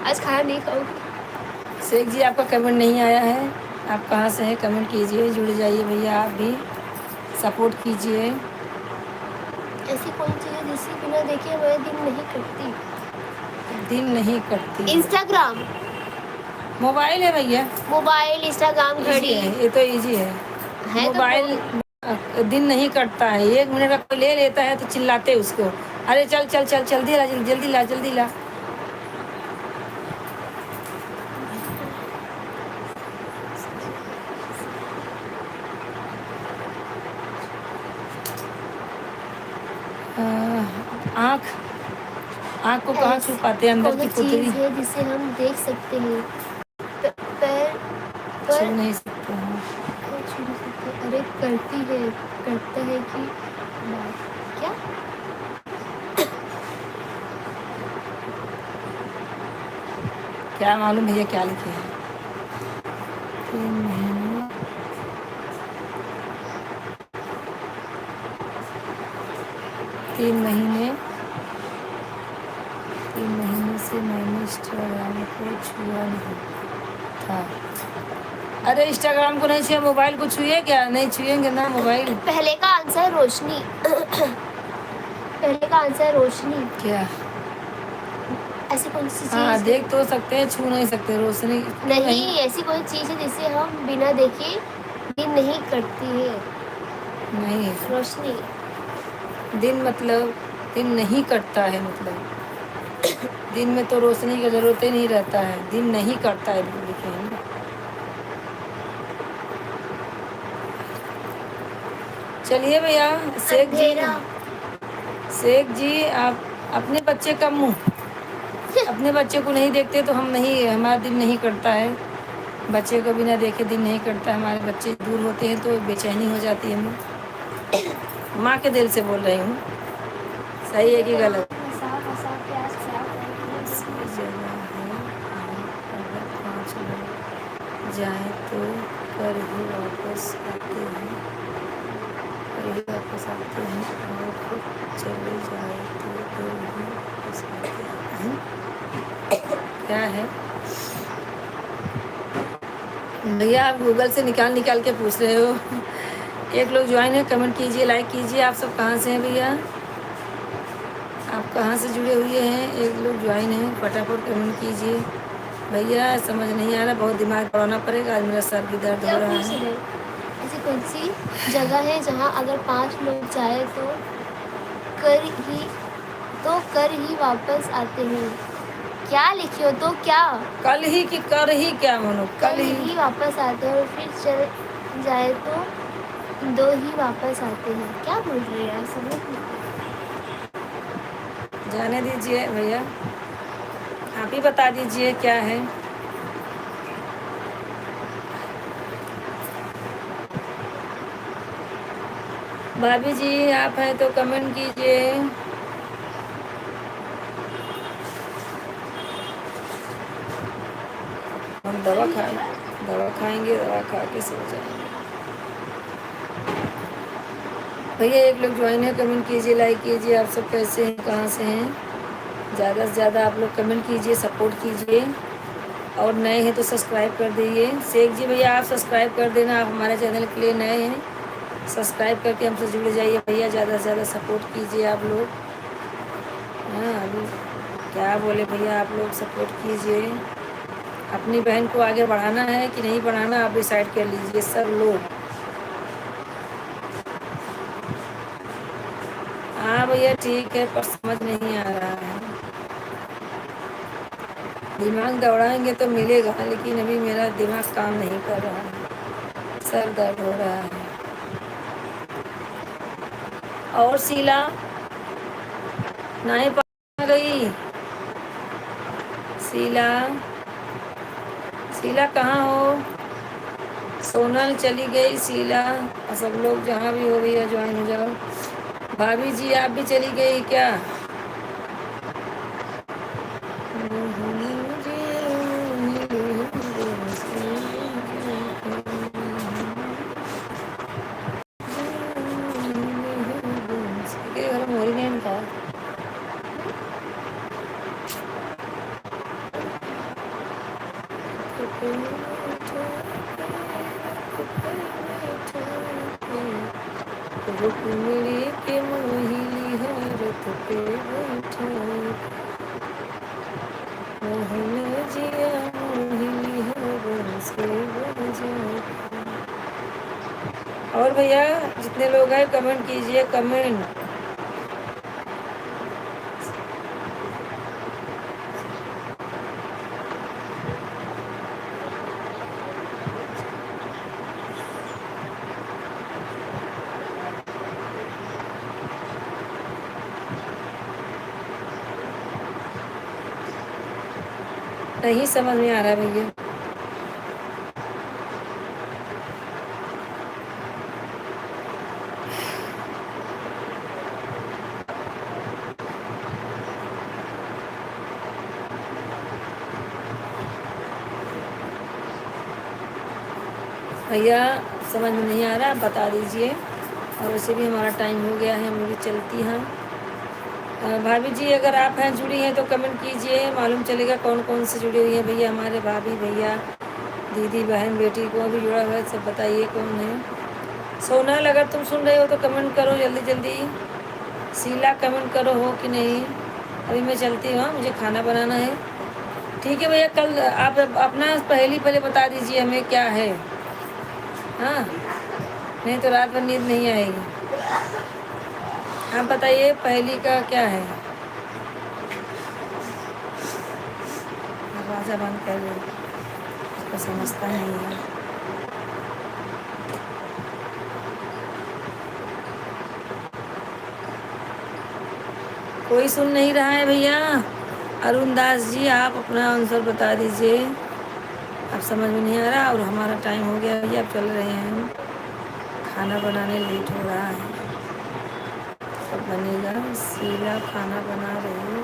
आज खाना नहीं खाऊंगी। शेख जी आपका कमेंट नहीं आया है। आप कहाँ से हैं? कमेंट कीजिए, जुड़ जाइए भैया, आप भी सपोर्ट कीजिए। ऐसी कौन चीज़ है जिससे बिना देखे हमारे दिन नहीं कटती? दिन नहीं कटती? इंस्टाग्राम। मोबाइल है भैया। मोबाइल, इंस्टाग्राम, घड़ी है, ये तो इजी है। मोबाइल तो दिन नहीं कटता है। 1 मिनट का कोई ले लेता है तो चिल्लाते उसको, अरे चल चल चल जल्दी ला, जल्दी ला। आँख को कहाँ छुपाते हैं? अंदर की पुतली है जिसे हम देख सकते हैं, पर छू नहीं सकते हैं। अरे करता है कि क्या? क्या मालूम भैया क्या लिखे हैं? 3 महीने से मैंने इंस्टाग्राम को छुआ नहीं था। अरे इंस्टाग्राम को नहीं छुए, मोबाइल को छुए क्या? नहीं छुएंगे ना मोबाइल। पहले का आंसर रोशनी। पहले का आंसर है रोशनी। क्या? ऐसी कौन सी हाँ, चीज देख तो सकते हैं, छू नहीं सकते। रोशनी नहीं, ऐसी कोई चीज है जिसे हम बिना देखे दिन नहीं कटती है। नहीं। रोशनी। दिन मतलब दिन नहीं कटता है, मतलब दिन में तो रोशनी की जरूरत ही नहीं रहता है, दिन नहीं कटता है लिखे हैं ना। चलिए भैया, अंधेरा। शेख जी आप अपने बच्चे का मुंह, अपने बच्चे को नहीं देखते तो हम नहीं, हमारा दिन नहीं कटता है। बच्चे को बिना देखे दिन नहीं कटता। हमारे बच्चे दूर होते हैं तो बेचैनी हो जाती है हमें। माँ के दिल से बोल रही हूँ। सही है कि गलत? हंसा हंसा प्यास प्यास ऐसी जगह है अगर 5 लोग जाए तो कर ही वापस आते हैं, कर ही वापस आते हैं, और फिर चले जाए तो 2 ही वापस आते हैं। क्या है भैया? आप गूगल से निकाल निकाल के पूछ रहे हो। एक लोग ज्वाइन है, कमेंट कीजिए, लाइक कीजिए। आप सब कहाँ से हैं भैया? आप कहाँ से जुड़े हुए हैं? एक लोग ज्वाइन है, फटाफट कमेंट कीजिए भैया। समझ नहीं आ रहा, बहुत दिमाग दौड़ाना पड़ेगा। आज मेरा सर भी दर्द हो रहा है। ऐसी कौन सी जगह है जहाँ अगर 5 लोग जाए कर ही वापस आते हैं? क्या लिखी हो तो क्या? कल ही की कर ही क्या मानो? कल ही वापस आते हैं और फिर चल जाए तो 2 ही वापस आते हैं। क्या बोल रही है? समझ नहीं। जाने दीजिए भैया, आप ही बता दीजिए क्या है। भाभी जी आप हैं तो कमेंट कीजिए। हम दवा खाएंगे, दवा खा के सो जाएंगे। भैया एक लोग ज्वाइन है, कमेंट कीजिए, लाइक कीजिए। आप सब कैसे हैं, कहाँ से हैं? ज़्यादा से ज़्यादा आप लोग कमेंट कीजिए, सपोर्ट कीजिए, और नए हैं तो सब्सक्राइब कर दीजिए। शेख जी भैया आप सब्सक्राइब कर देना, आप हमारे चैनल के लिए नए हैं। सब्सक्राइब करके हमसे जुड़ जाइए भैया, ज़्यादा से ज़्यादा सपोर्ट कीजिए आप लोग। हाँ अभी क्या बोले भैया, आप लोग सपोर्ट कीजिए। अपनी बहन को आगे बढ़ाना है कि नहीं बढ़ाना, आप डिसाइड कर लीजिए सब लोग। हाँ भैया ठीक है, पर समझ नहीं आ रहा है। दिमाग दौड़ाएंगे तो मिलेगा, लेकिन अभी मेरा दिमाग काम नहीं कर रहा है, सर दर्द हो रहा है। और शीला नहीं पा गई। शीला शीला कहाँ हो? सोनल चली गई, शीला, और सब लोग जहाँ भी हो भैया ज्वाइन हो जाओ। भाभी जी आप भी चली गई क्या? घर मोरी नहीं था। रुक्मिणी के मोहिनी हारत पे बैठा, मोहन जिया मोहिनी हवन से बजा। और भैया जितने लोग हैं कमेंट कीजिए, कमेंट। नहीं समझ में आ रहा भैया। भैया समझ में नहीं आ रहा, बता दीजिए। और वैसे भी हमारा टाइम हो गया है, हम भी चलती हैं। भाभी जी अगर आप हैं जुड़ी हैं तो कमेंट कीजिए, मालूम चलेगा कौन कौन से जुड़ी हुई हैं भैया। हमारे भाभी भैया दीदी बहन बेटी को भी जुड़ा हुआ है, सब बताइए कौन है। सोनल अगर तुम सुन रहे हो तो कमेंट करो जल्दी जल्दी। शीला कमेंट करो हो कि नहीं। अभी मैं चलती हूँ, मुझे खाना बनाना है। ठीक है भैया, कल आप अपना पहले बता दीजिए हमें क्या है। हाँ, नहीं तो रात भर नींद नहीं आएगी। आप बताइए पहली का क्या है। दरवाज़ा बंद कर दो, उसको समझता नहीं है। कोई सुन नहीं रहा है भैया। अरुण दास जी, आप अपना आंसर बता दीजिए। अब समझ में नहीं आ रहा, और हमारा टाइम हो गया भैया, अब चल रहे हैं हम। खाना बनाने लेट हो रहा है, अब बनेगा। शीला खाना बना रही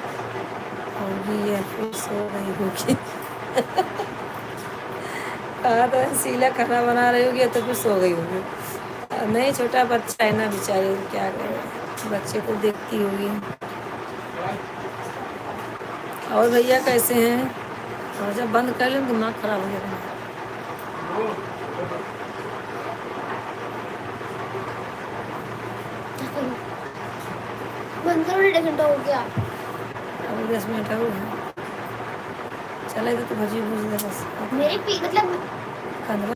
होगी या फिर सो रही होगी। कहा था शीला खाना बना रही होगी या तो फिर सो गई होगी। नहीं, छोटा बच्चा है ना बेचारी, क्या करे, बच्चे को देखती होगी। और भैया कैसे हैं। और जब बंद कर लें दिमाग खराब हो जाता है। बंद करो, 1.5 घंटा हो गया। अभी 10 मिनट हो गए। चले तो भजी भूज दे बस। मेरे पी मतलब खाना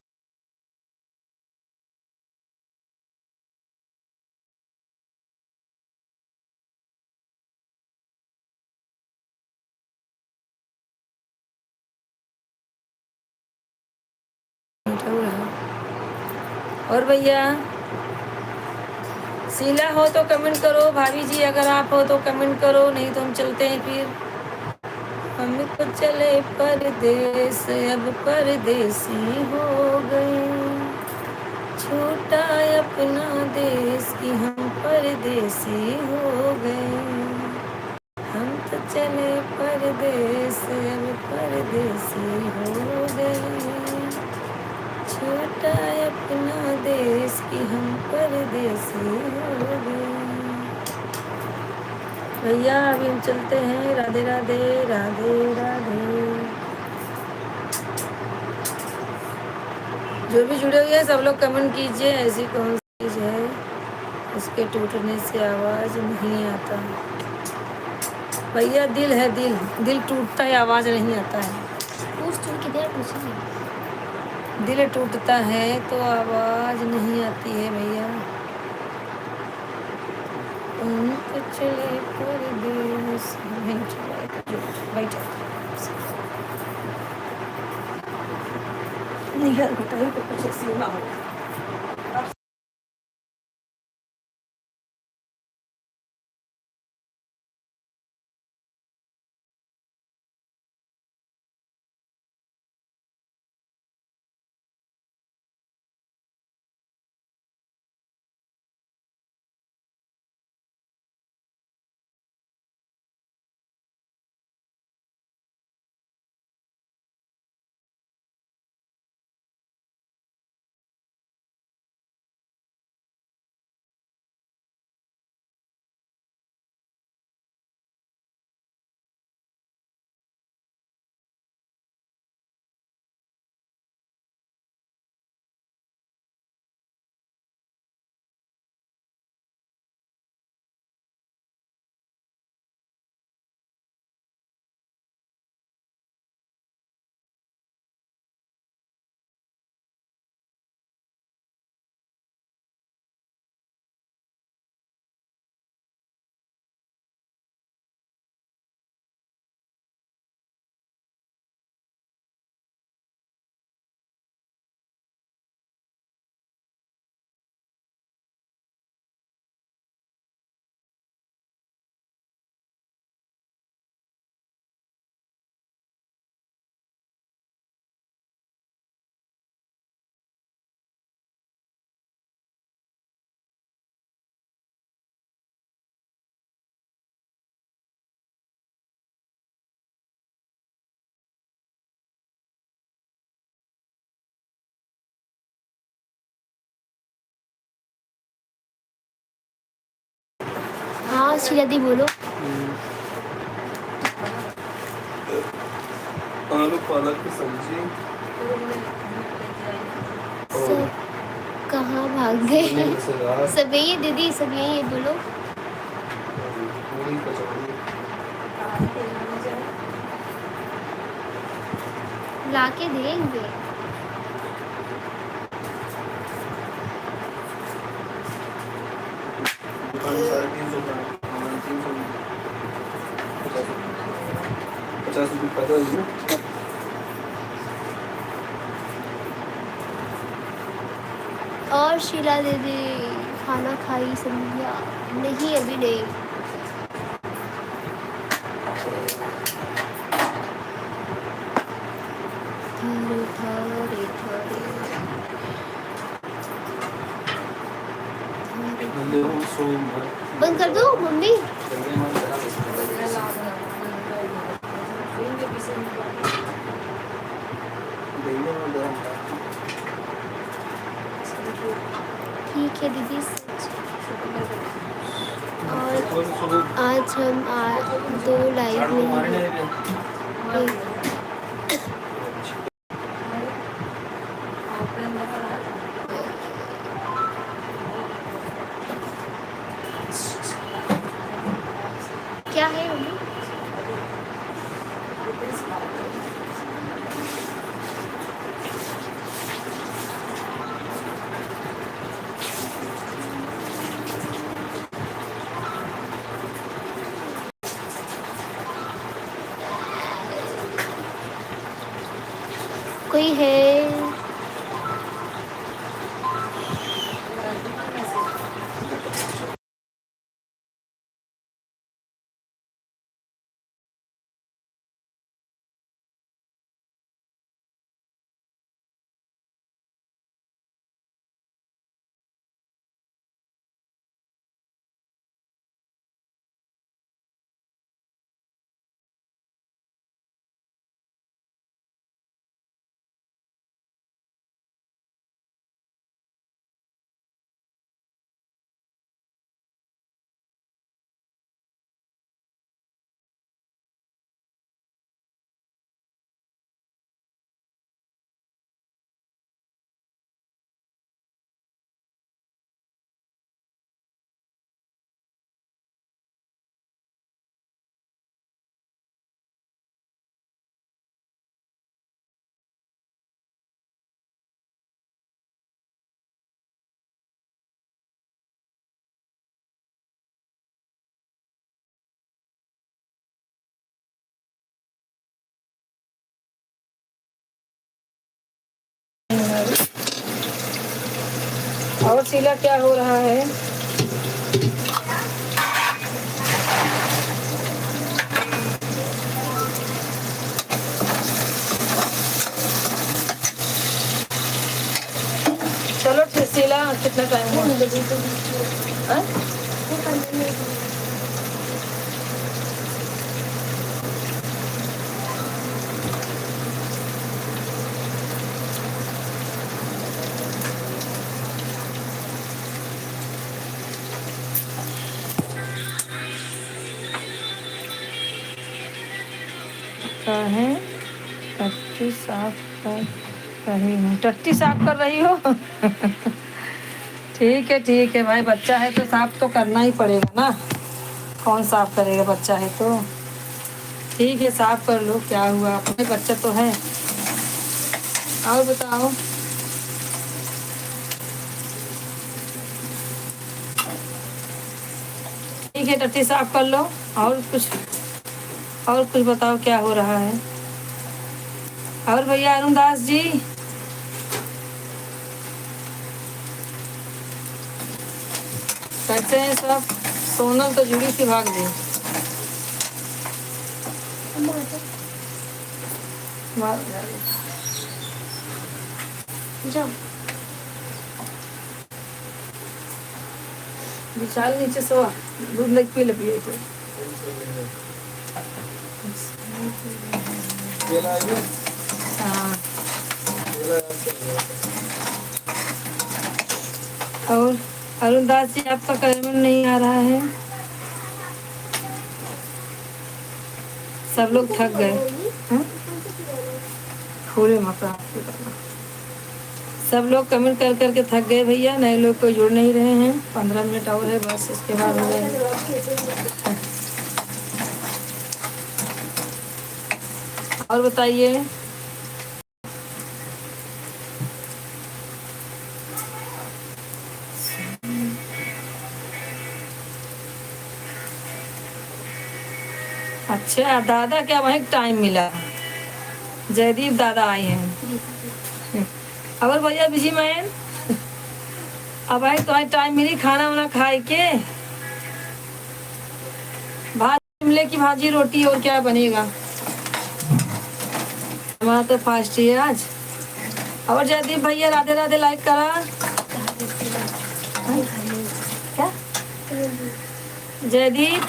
हो रहा। और भैया शीला हो तो कमेंट करो, भाभी जी अगर आप हो तो कमेंट करो, नहीं तो हम चलते हैं फिर। हम तो चले परदेस, अब परदेसी हो गए। छूटा अपना देश की हम परदेसी हो गए। हम तो चले परदेस, अब परदेसी हो गए। छूटा अपना देश की हम परदेसी हो गए। भैया अभी हम चलते हैं। राधे राधे राधे राधे। जो भी जुड़े हुए हैं सब लोग कमेंट कीजिए, ऐसी कौन सी चीज़ है उसके टूटने से आवाज़ नहीं आता। भैया दिल है, दिल दिल टूटता है, आवाज़ नहीं आता है। दिल टूटता है तो आवाज़ नहीं आती है भैया। तो चले परदेस, बैठो निकल घटाई तो कुछ सीमा हो। हाँ शीला दी बोलो। आलू पालक की सब्जी। सब कहाँ भाग गए। पनीर सलाद। सब यही है दीदी, सब यही है बोलो। ला के देंगे। दुकान 350 का 300 50 रुपये पता है ना। और शीला दीदी खाना खाई संध्या? नहीं अभी नहीं। थारे थारे थारे बंदे को सो बंद कर दो मम्मी। ठीक है दीदी। और आज हम 2 लाइव में हैं। क्या है मम्मी? कोई है? और शीला क्या हो रहा है? चलो ठीक शीला, कितना टाइम हुआ? हाँ? है टट्टी साफ कर रही हूँ। टट्टी साफ कर रही हो? ठीक है भाई, बच्चा है तो साफ तो करना ही पड़ेगा ना। कौन साफ करेगा? बच्चा है तो ठीक है, साफ कर लो। क्या हुआ, अपने बच्चा तो है। और बताओ। ठीक है, टट्टी साफ कर लो। और कुछ बताओ, क्या हो रहा है? और भैया अरुण दास जी, कैसे हैं सब? सोनल तो जुड़ी थी, भाग गई। जाओ विशाल नीचे सो, दूध लग पी ले पिए तो। हाँ। और अरुण दास जी, आपका कमेंट नहीं आ रहा है। सब लोग थक गए। पूरे मका सब लोग कमेंट कर करके थक गए भैया। नए लोग कोई जुड़ नहीं रहे हैं। 15 मिनट और है बस, इसके बाद हो गए। और बताइए। अच्छा दादा क्या वहीं टाइम मिला? जयदीप दादा आए हैं। और भैया बिजी मैन अब आई तो टाइम मिली खाना वाना खाए के। शिमले की भाजी रोटी और क्या बनेगा? हमारा तो फास्ट ही है आज। और जयदीप भैया राधे राधे लाइक करा। क्या जयदीप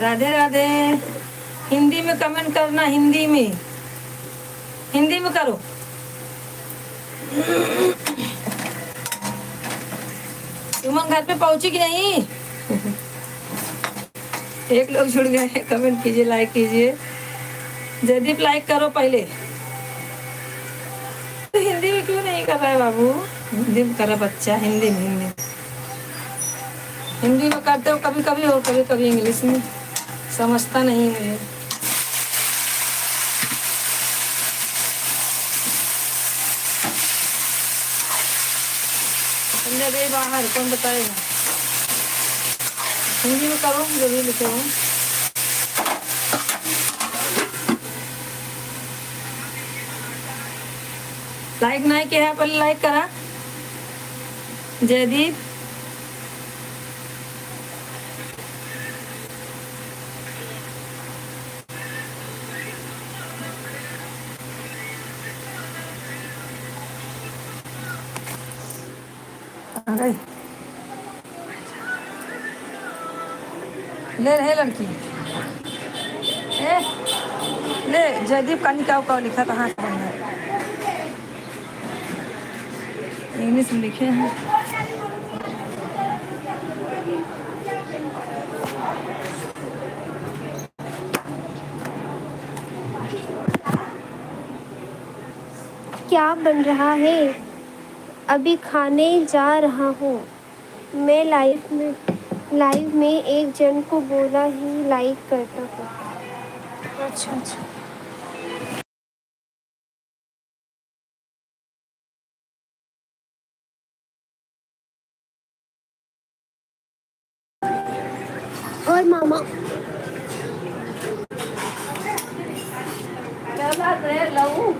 राधे राधे हिंदी में कमेंट करना, हिंदी में करो। तुम घर पे पहुंची कि नहीं? एक लोग जुड़ गए हैं, कमेंट कीजिए, लाइक कीजिए। जयदीप लाइक करो पहले। तो हिंदी में क्यों नहीं कर रहा है बाबू? हिंदी में करा बच्चा, हिंदी में करते हो कभी कभी और कभी कभी इंग्लिश में। समझता नहीं मुझे। संजय गई बाहर, कौन बताएगा? हिंदी में करो जो भी लिखे हो। लाइक नहीं किया पहले लाइक करा जयदीप। ले रहे लड़की ए ले जयदीप का निकाह लिखा कहाँ से बन है? इंग्लिश में लिखे हैं। क्या बन रहा है? अभी खाने जा रहा हूँ। मैं लाइव में एक जन को बोला ही लाइक करता हूँ। अच्छा। और मामा क्या बात है लहू?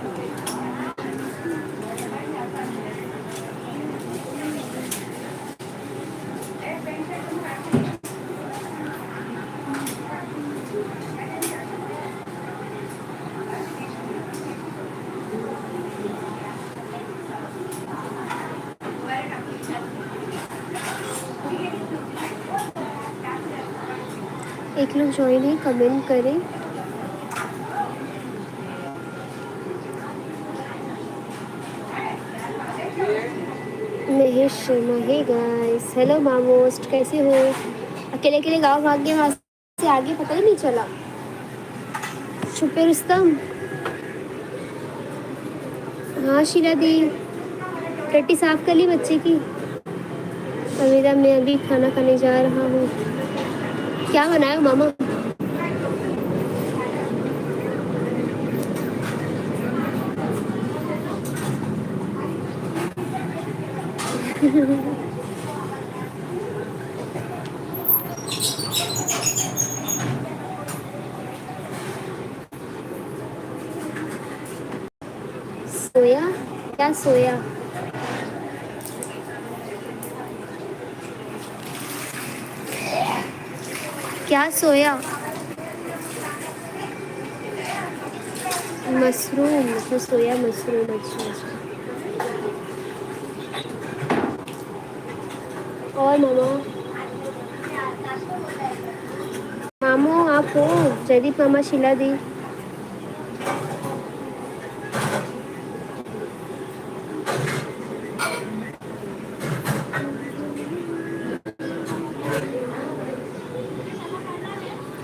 एक लोग ज्वाइन है, कमेंट करें। Mahesh Sharma, hey guys, hello मामोस्ट, कैसे हो? अकेले अकेले गाँव भाग गए, वहाँ से आगे पता ही नहीं चला। छुपे रुस्तम। हाँ शीला दी, टट्टी साफ कर ली बच्चे की। अविदा, मैं अभी खाना खाने जा रहा हूँ। क्या बनाया मामा? सोया? क्या सोया? क्या सोया? मशरूम, तो सोया मशरूम। अच्छा। और मामू आप हो? जयदीप मामा, शीला दी।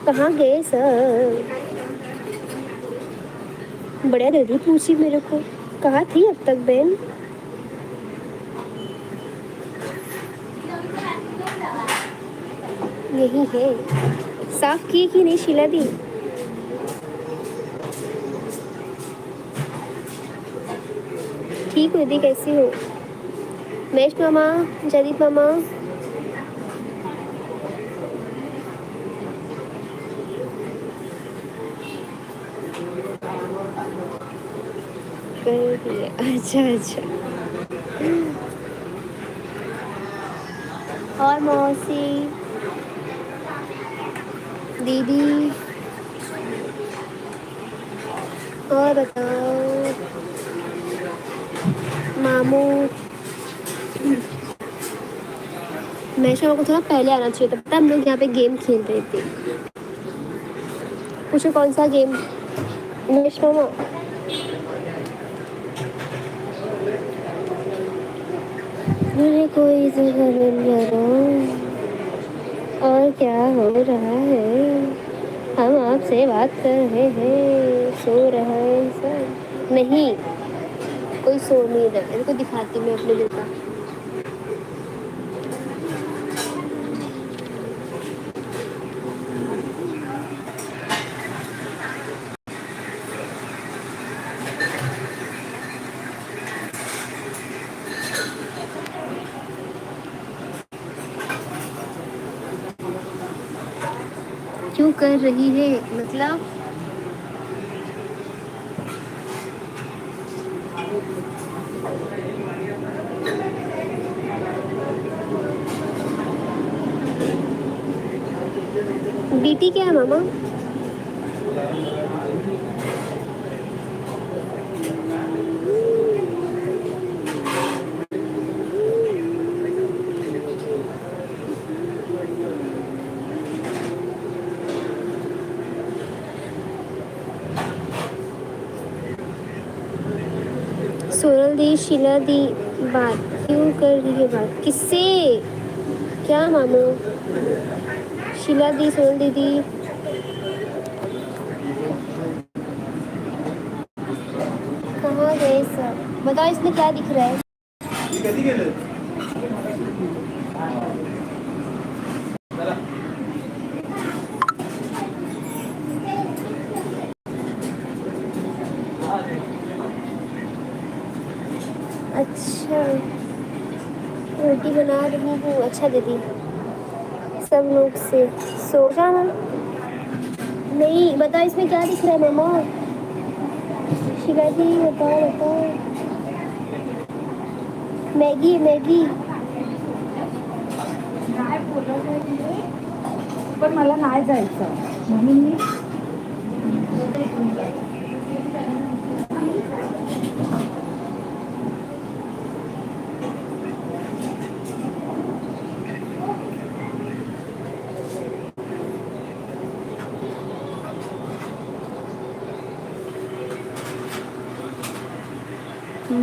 कहाँ गए सर? बढ़िया दीदी पूछी मेरे को, कहाँ थी अब तक बहन? यही है। साफ की कि नहीं शीला दी? ठीक हो दी, कैसी हो? महेश मामा, जयदीप मामा। कर दिया। अच्छा अच्छा। और मौसी, दीदी, और बताओ मामू। महेश मामा को थोड़ा पहले आना चाहिए था, पता है हम लोग यहाँ पे गेम खेल रहे थे। पूछो कौन सा गेम। महेश मामा, मुझे कोई जगह मिल जाना। और क्या हो रहा है? हम आपसे बात कर रहे हैं, सो रहा है सब नहीं, कोई सो नहीं रहा है। इनको दिखाती मैं अपने बेटा। क्यों कर रही है मतलब? बीटी क्या है मामा? सोनल दी, शीला दी, बात क्यों कर रही है? बात किससे? क्या मामू? शीला दी, सोनल दीदी, कहाँ गए सब? बताओ इसमें क्या दिख रहा है? अच्छा, रोटी बना रही हूँ। अच्छा दीदी, सब लोग से सो जाना। नहीं बताओ इसमें क्या दिख रहा है मामा? शीला दी बताओ बताओ। Maggi Maggi. पण मला नाही जायचं म्हणून मी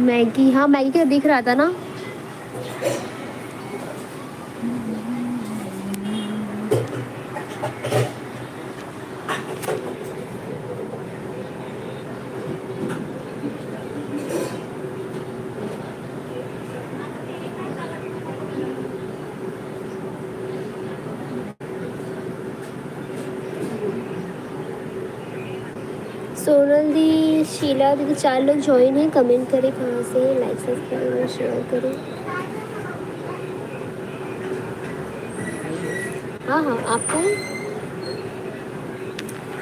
मैगी, हाँ मैगी का दिख रहा था ना। सोनल दी, शीला दीदी, 4 लोग ज्वाइन हैं। कमेंट करें कहाँ से, लाइक सब्सक्राइब और शेयर करें। हाँ हाँ आपको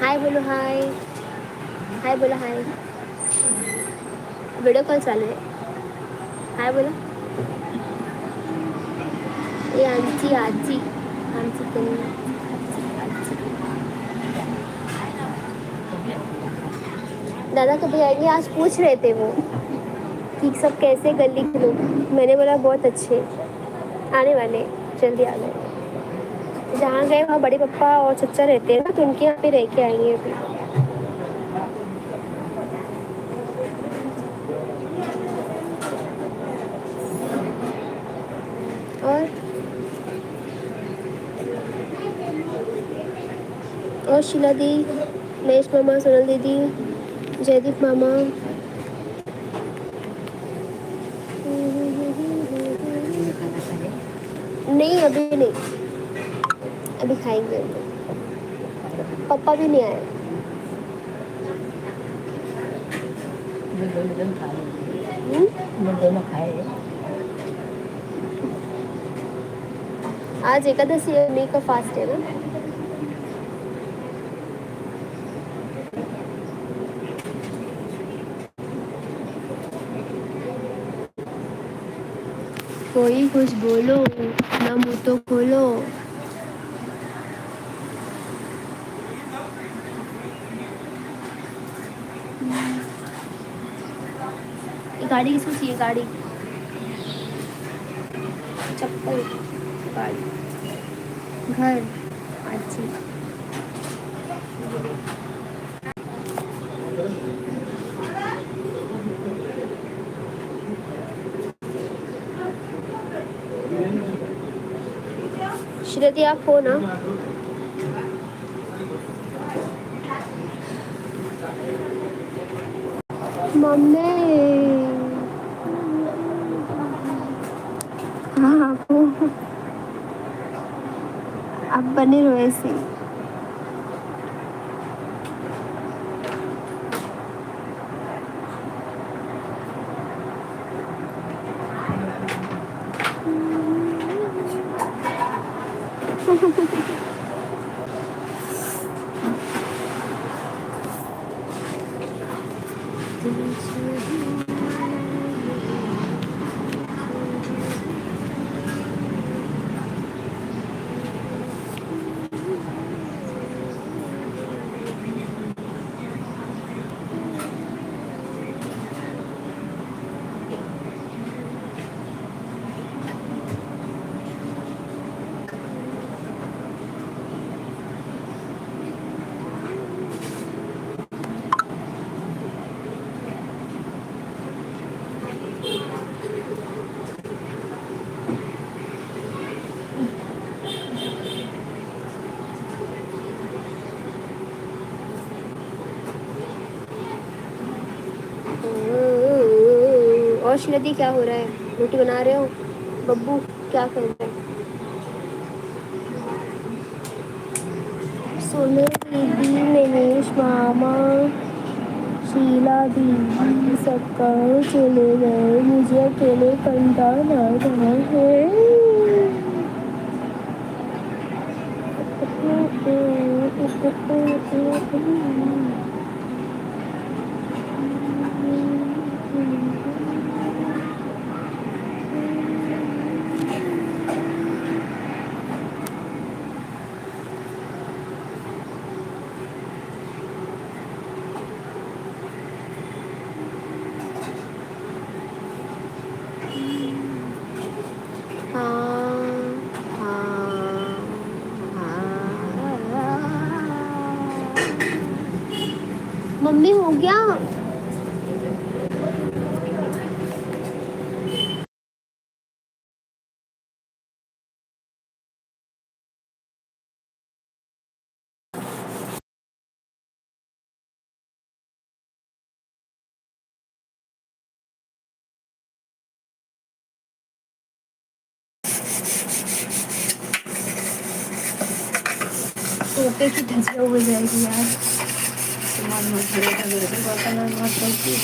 हाय बोलो, हाय हाय बोलो, हाय। वीडियो कॉल चालू है, हाय बोलो। ये आंटी आजी, आंटी कहीं दादा कभी आएंगे? आज पूछ रहे थे वो कि सब कैसे गली के लोग। मैंने बोला बहुत अच्छे, आने वाले, जल्दी आ गए। जहाँ गए वहाँ बड़े पापा और चचा रहते हैं ना, तो उनके यहाँ पे रह के आएंगे अभी। और शीला दी, महेश मामा, सोनल दीदी, जयदीप मामा। नहीं अभी नहीं, अभी खाएंगे हम लोग। पापा भी नहीं आए। दोनों खाए। आज एकादशी है, मई का फास्ट है ना। कोई कुछ बोलो ना, मुंह तो खोलो। ये गाड़ी किसको चाहिए? गाड़ी, चप्पल, गाड़ी, घर, अच्छी। श्रुति आप हो ना? मम्मी हाँ आप हो। आप बने रहो ऐसे। और श्रुति क्या हो रहा है? रोटी बना रहे हो? बब्बू क्या कर रहा है? सोनू दीदी, मनीष मामा, शीला दीदी सब कहाँ चले गए? मुझे अकेले कंटाला रहा है। मम्मी हो गया? सोते की धजिया हो जाएगी यार। सामान मत गिरे तो मेरे से बर्तन मत रखिए।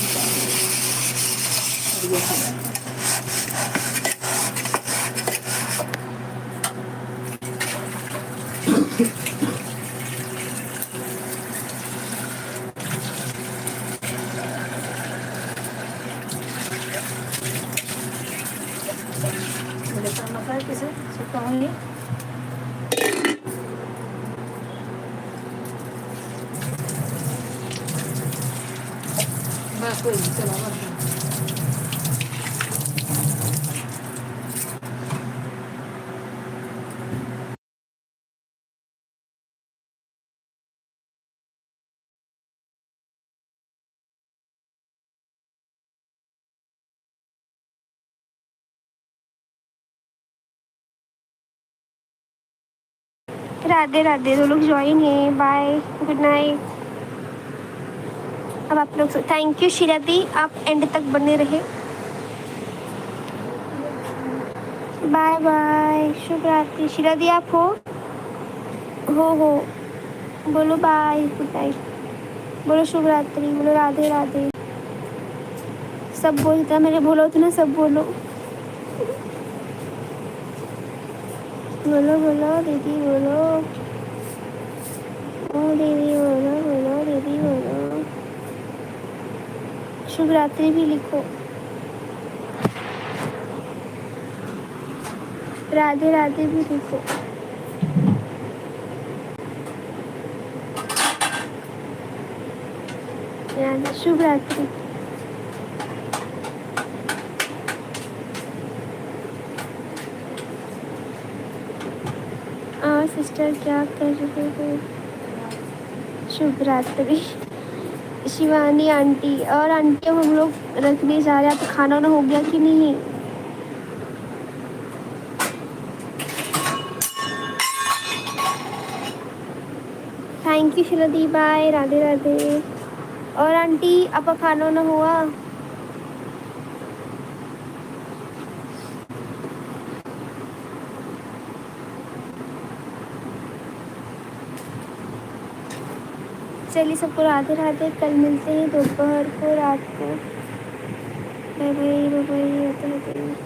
मेरे साथ मसाला कैसे सुखाऊंगी? बस कोई नहीं, चला बस। राधे राधे। तो लोग ज्वाइन है। Bye, good night. अब आप लोग थैंक यू श्रुति, आप एंड तक बने रहे। बाय बाय, शुभ रात्रि। श्रुति आप हो? बोलो बाय, गुड नाइट, बोलो शुभ रात्रि, बोलो राधे राधे। सब बोलता मेरे, बोलो तो ना, सब बोलो। बोलो बोलो दीदी, बोलो। ओ दीदी बोलो, बोलो दीदी बोलो। शुभ रात्रि भी लिखो। राधे राधे भी लिखो। शुभ रात्रि। सिस्टर क्या कर रहे हो? शुभ रात्रि शिवानी आंटी। और आंटी हम लोग रखने जा रहे हैं, तो खाना वाना हो गया कि नहीं? Thank you Shiladi, bye, Radhe Radhe. और आंटी आपका खाना वाना हुआ? चलिए सबको राधे राधे। कल मिलते हैं दोपहर को, रात को। Bye bye bye bye, Radhe Radhe.